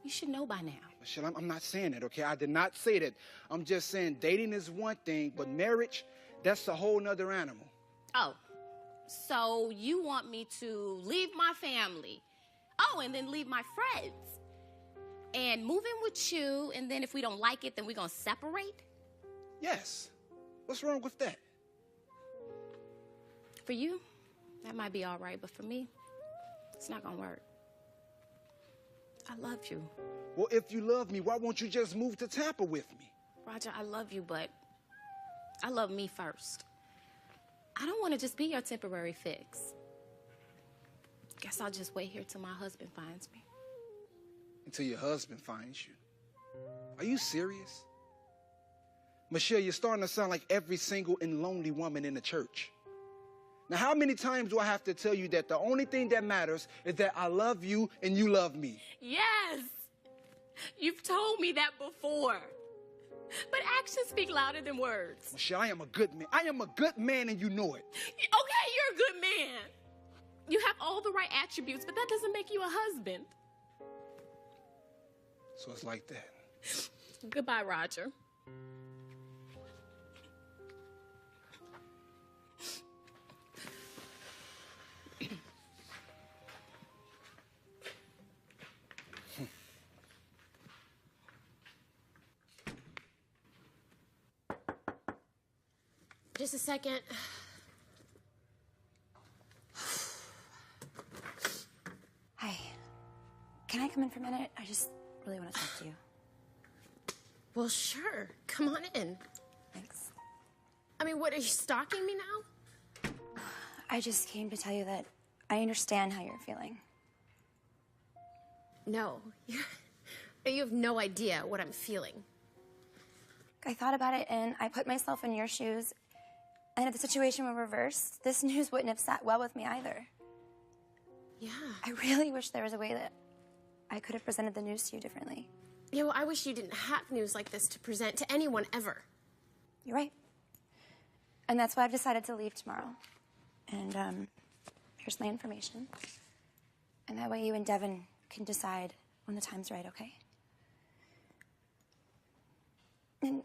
[SPEAKER 1] You should know by now.
[SPEAKER 12] Michelle, I'm not saying that, okay? I did not say that. I'm just saying dating is one thing, but marriage, that's a whole nother animal.
[SPEAKER 1] Oh, so you want me to leave my family? Oh, and then leave my friends? And move in with you, and then if we don't like it, then we're gonna separate?
[SPEAKER 12] Yes. What's wrong with that?
[SPEAKER 1] For you, that might be all right, but for me, it's not gonna work. I love you.
[SPEAKER 12] Well, if you love me, why won't you just move to Tampa with me?
[SPEAKER 1] Roger, I love you, but I love me first. I don't want to just be your temporary fix. Guess I'll just wait here till my husband finds me.
[SPEAKER 12] Until your husband finds you. Are you serious? Michelle, you're starting to sound like every single and lonely woman in the church. Now, how many times do I have to tell you that the only thing that matters is that I love you and you love me?
[SPEAKER 1] Yes! You've told me that before. But actions speak louder than words.
[SPEAKER 12] Michelle, I am a good man. I am a good man and you know it.
[SPEAKER 1] Okay, you're a good man. You have all the right attributes, but that doesn't make you a husband.
[SPEAKER 12] So it's like that.
[SPEAKER 1] Goodbye, Roger.
[SPEAKER 2] Just a second.
[SPEAKER 14] Hi. Can I come in for a minute? I just really want to talk to you.
[SPEAKER 2] Well, sure. Come on in.
[SPEAKER 14] Thanks.
[SPEAKER 2] I mean, what, are you stalking me now?
[SPEAKER 14] I just came to tell you that I understand how you're feeling.
[SPEAKER 2] No. You have no idea what I'm feeling.
[SPEAKER 14] I thought about it and I put myself in your shoes. And if the situation were reversed, this news wouldn't have sat well with me either.
[SPEAKER 2] Yeah.
[SPEAKER 14] I really wish there was a way that I could have presented the news to you differently.
[SPEAKER 2] Yeah, well, I wish you didn't have news like this to present to anyone ever.
[SPEAKER 14] You're right. And that's why I've decided to leave tomorrow. And here's my information. And that way you and Devin can decide when the time's right, okay? And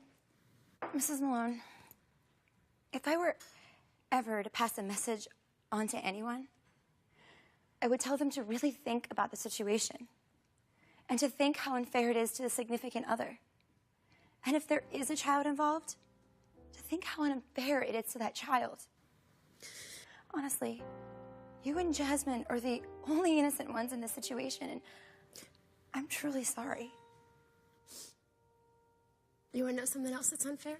[SPEAKER 14] Mrs. Malone, if I were ever to pass a message on to anyone, I would tell them to really think about the situation and to think how unfair it is to the significant other. And if there is a child involved, to think how unfair it is to that child. Honestly, you and Jasmine are the only innocent ones in this situation, and I'm truly sorry.
[SPEAKER 2] You want to know something else that's unfair?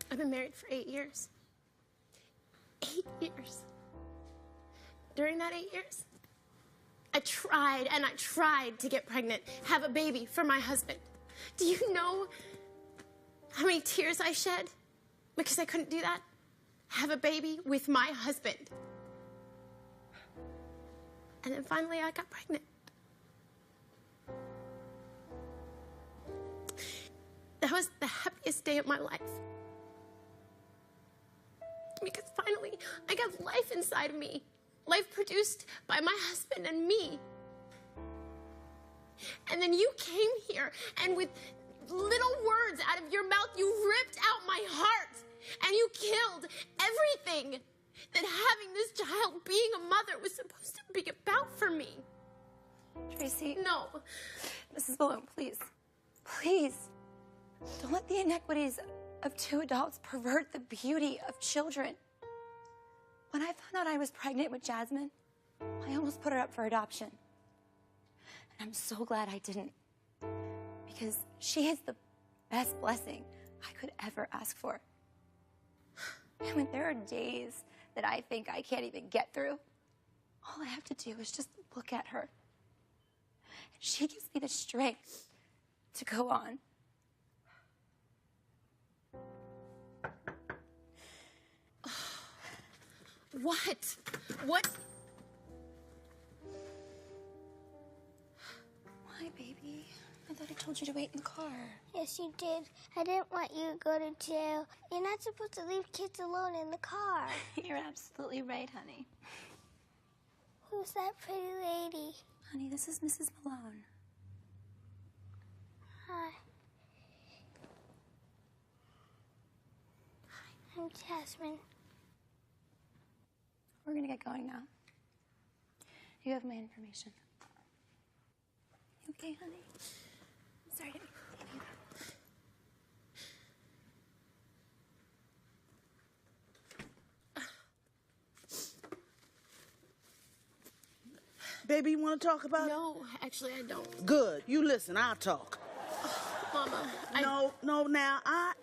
[SPEAKER 2] I've been married for 8 years. 8 years. During that 8 years, I tried and I tried to get pregnant, have a baby for my husband. Do you know how many tears I shed because I couldn't do that? Have a baby with my husband. And then finally I got pregnant. That was the happiest day of my life. Because finally, I got life inside of me. Life produced by my husband and me. And then you came here, and with little words out of your mouth, you ripped out my heart. And you killed everything that having this child, being a mother, was supposed to be about for me.
[SPEAKER 14] Tracy.
[SPEAKER 2] No.
[SPEAKER 14] Mrs. Malone, please. Please. Don't let the inequities of two adults pervert the beauty of children. When I found out I was pregnant with Jasmine, I almost put her up for adoption. And I'm so glad I didn't. Because she is the best blessing I could ever ask for. And when there are days that I think I can't even get through, all I have to do is just look at her. And she gives me the strength to go on.
[SPEAKER 2] What? What?
[SPEAKER 14] Why, baby? I thought I told you to wait in the car.
[SPEAKER 16] Yes, you did. I didn't want you to go to jail. You're not supposed to leave kids alone in the car.
[SPEAKER 14] You're absolutely right, honey.
[SPEAKER 16] Who's that pretty lady?
[SPEAKER 14] Honey, this is Mrs. Malone.
[SPEAKER 16] Hi. I'm Jasmine.
[SPEAKER 14] We're gonna get going now. You have my information. You okay, honey? I'm sorry to make you that.
[SPEAKER 9] Baby, you want to talk about it?
[SPEAKER 2] No, actually, I don't.
[SPEAKER 9] Good. You listen, I'll talk.
[SPEAKER 2] Mama,
[SPEAKER 9] No, now, I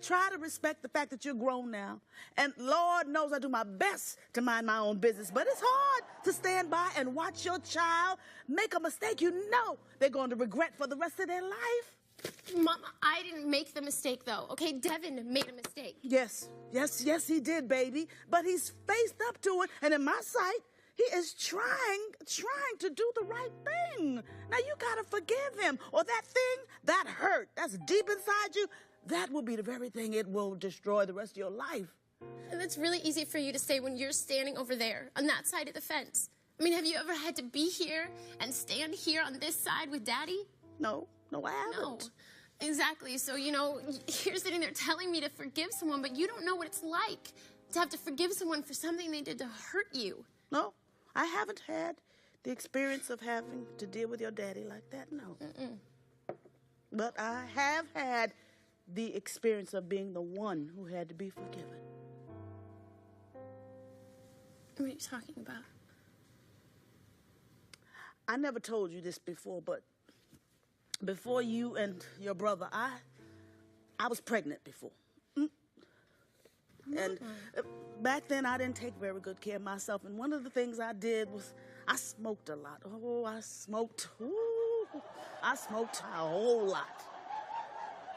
[SPEAKER 9] try to respect the fact that you're grown now. And Lord knows I do my best to mind my own business. But it's hard to stand by and watch your child make a mistake you know they're going to regret for the rest of their life.
[SPEAKER 2] Mama, I didn't make the mistake, though, okay? Devin made a mistake.
[SPEAKER 9] Yes, he did, baby. But he's faced up to it, and in my sight, he is trying to do the right thing. Now, you gotta forgive him, or that thing, that hurt, that's deep inside you, that will be the very thing it will destroy the rest of your life.
[SPEAKER 2] And that's really easy for you to say when you're standing over there on that side of the fence. I mean, have you ever had to be here and stand here on this side with Daddy?
[SPEAKER 9] No, I haven't.
[SPEAKER 2] No. Exactly. So, you're sitting there telling me to forgive someone, but you don't know what it's like to have to forgive someone for something they did to hurt you.
[SPEAKER 9] No, I haven't had the experience of having to deal with your daddy like that, no. But I have had the experience of being the one who had to be forgiven.
[SPEAKER 2] What are you talking about?
[SPEAKER 9] I never told you this before, but before you and your brother, I was pregnant before. And back then, I didn't take very good care of myself. And one of the things I did was I smoked a lot. Oh, I smoked. Ooh, I smoked a whole lot.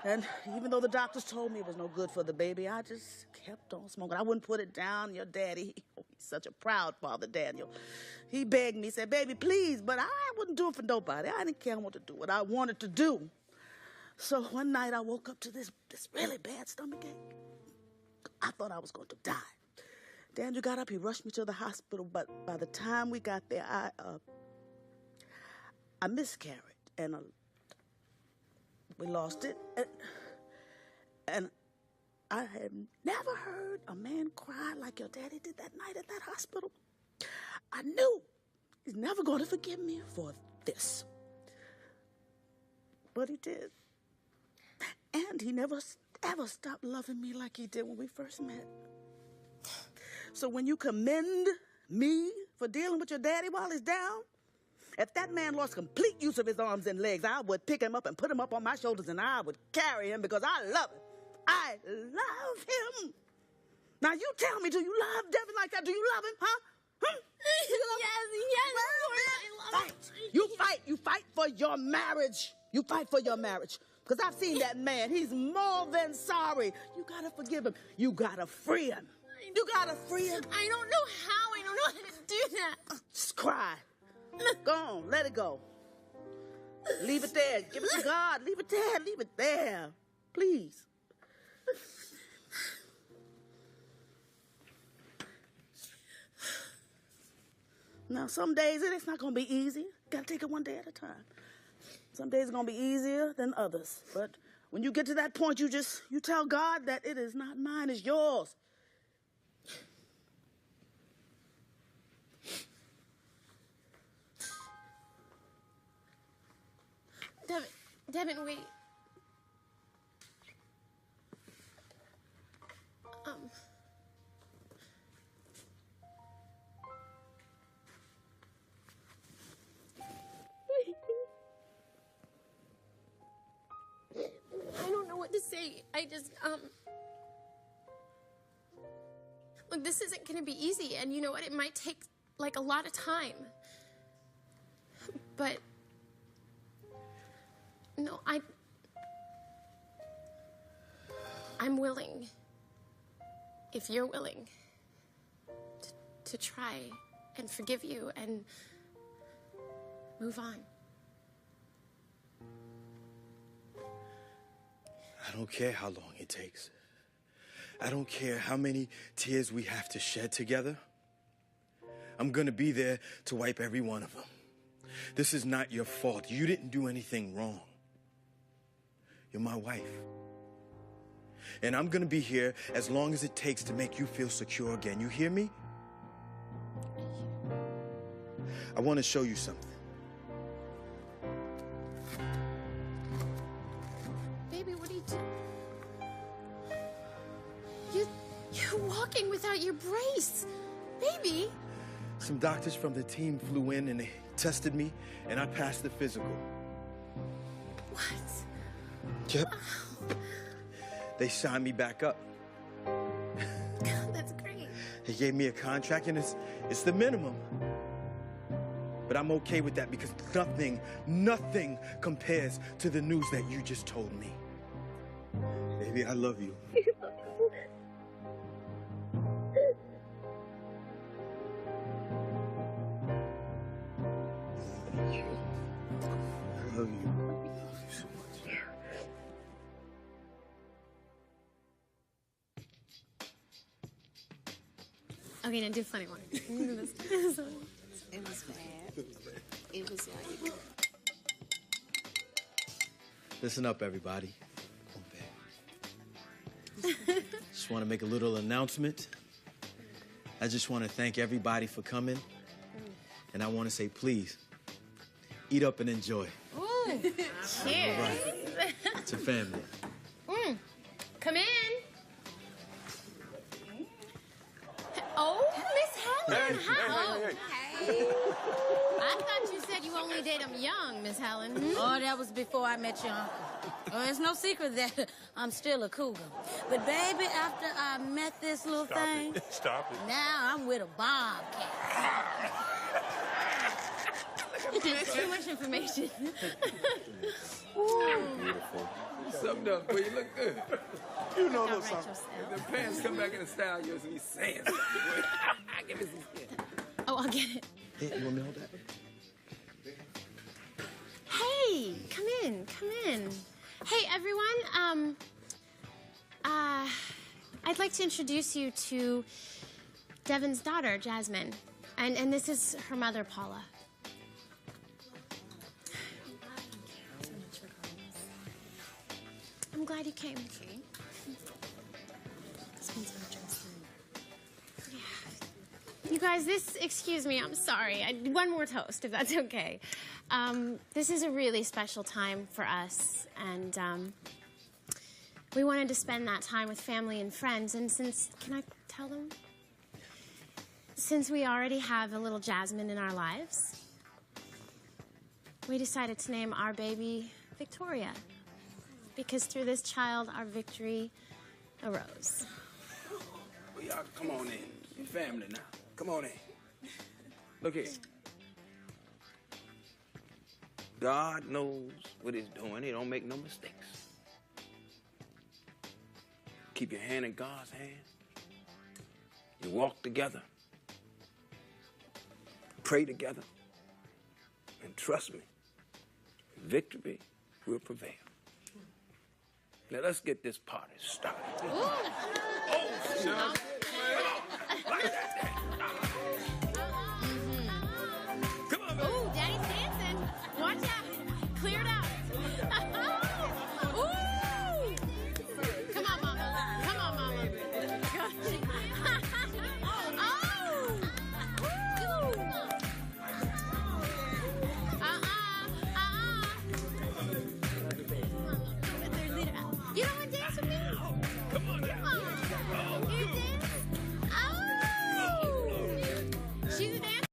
[SPEAKER 9] And even though the doctors told me it was no good for the baby, I just kept on smoking. I wouldn't put it down. Your daddy, he's such a proud father, Daniel. He begged me, said, baby, please, but I wouldn't do it for nobody. I didn't care. I wanted to do what I wanted to do. So one night I woke up to this really bad stomachache. I thought I was going to die. Daniel got up, he rushed me to the hospital, but by the time we got there, I miscarried, and we lost it. And I had never heard a man cry like your daddy did that night at that hospital. I knew he's never going to forgive me for this. But he did. And he never ever stopped loving me like he did when we first met. So when you commend me for dealing with your daddy while he's down, if that man lost complete use of his arms and legs, I would pick him up and put him up on my shoulders and I would carry him because I love him. I love him. Now you tell me, do you love Devin like that? Do you love him, huh?
[SPEAKER 2] Yes, I love him.
[SPEAKER 9] You fight for your marriage. You fight for your marriage. Because I've seen that man. He's more than sorry. You gotta forgive him. You gotta free him. You gotta free him.
[SPEAKER 2] I don't know how. I don't know how to do that.
[SPEAKER 9] Just cry. Go on, let it go. Leave it there. Give it to God. Leave it there. Leave it there. Please. Now, some days it's not going to be easy. You got to take it one day at a time. Some days it's going to be easier than others. But when you get to that point, you tell God that it is not mine, it's yours.
[SPEAKER 2] Devin, wait. I don't know what to say. I just, look, this isn't gonna be easy, and you know what? It might take, like, a lot of time. But, no, I'm willing, if you're willing, to try and forgive you and move on.
[SPEAKER 5] I don't care how long it takes. I don't care how many tears we have to shed together. I'm gonna be there to wipe every one of them. This is not your fault. You didn't do anything wrong. You're my wife. And I'm gonna be here as long as it takes to make you feel secure again. You hear me? I want to show you something.
[SPEAKER 2] Baby, what are you doing? You're walking without your brace. Baby.
[SPEAKER 5] Some doctors from the team flew in and they tested me, and I passed the physical.
[SPEAKER 2] What?
[SPEAKER 5] Yep. They signed me back up.
[SPEAKER 2] That's great.
[SPEAKER 5] They gave me a contract, and it's the minimum. But I'm okay with that because nothing compares to the news that you just told me. Baby, I love you. Thank you. I love you. I love you so much.
[SPEAKER 2] Okay, now do a funny one.
[SPEAKER 17] It was bad. It was like...
[SPEAKER 7] Listen up, everybody. Just want to make a little announcement. I just want to thank everybody for coming. And I want to say, please, eat up and enjoy.
[SPEAKER 2] Ooh, cheers.
[SPEAKER 7] Right. It's a family.
[SPEAKER 2] Come in. Oh, Miss Helen.
[SPEAKER 13] Hey.
[SPEAKER 2] I thought you said you only date them young, Miss Helen.
[SPEAKER 15] Oh, that was before I met your uncle. Oh, it's no secret that I'm still a cougar. But baby, after I met this little thing,
[SPEAKER 8] Stop it.
[SPEAKER 15] now I'm with a bobcat.
[SPEAKER 2] Too much information.
[SPEAKER 10] Beautiful.
[SPEAKER 17] Something up, boy. You look good.
[SPEAKER 8] You know
[SPEAKER 2] Don't
[SPEAKER 8] those
[SPEAKER 2] write
[SPEAKER 8] songs.
[SPEAKER 17] The pants come back in the style of yours and you saying something, boy. Give me some skin.
[SPEAKER 2] Oh, I'll get it.
[SPEAKER 7] Hey, you want me to hold that?
[SPEAKER 2] Hey, come in. Hey, everyone. I'd like to introduce you to Devin's daughter, Jasmine. And this is her mother, Paula. I'm glad you came. Okay. This one's our dress. Yeah. You guys, excuse me, I'm sorry. One more toast, if that's okay. This is a really special time for us, and we wanted to spend that time with family and friends, and can I tell them? Since we already have a little Jasmine in our lives, we decided to name our baby Victoria, because through this child, our victory arose.
[SPEAKER 17] Well, y'all, come on in. You're family now. Come on in. Look here.
[SPEAKER 10] God knows what he's doing. He don't make no mistakes. Keep your hand in God's hand. You walk together. Pray together. And trust me, victory will prevail. Now let's get this party started.
[SPEAKER 2] Ooh.
[SPEAKER 10] Oh,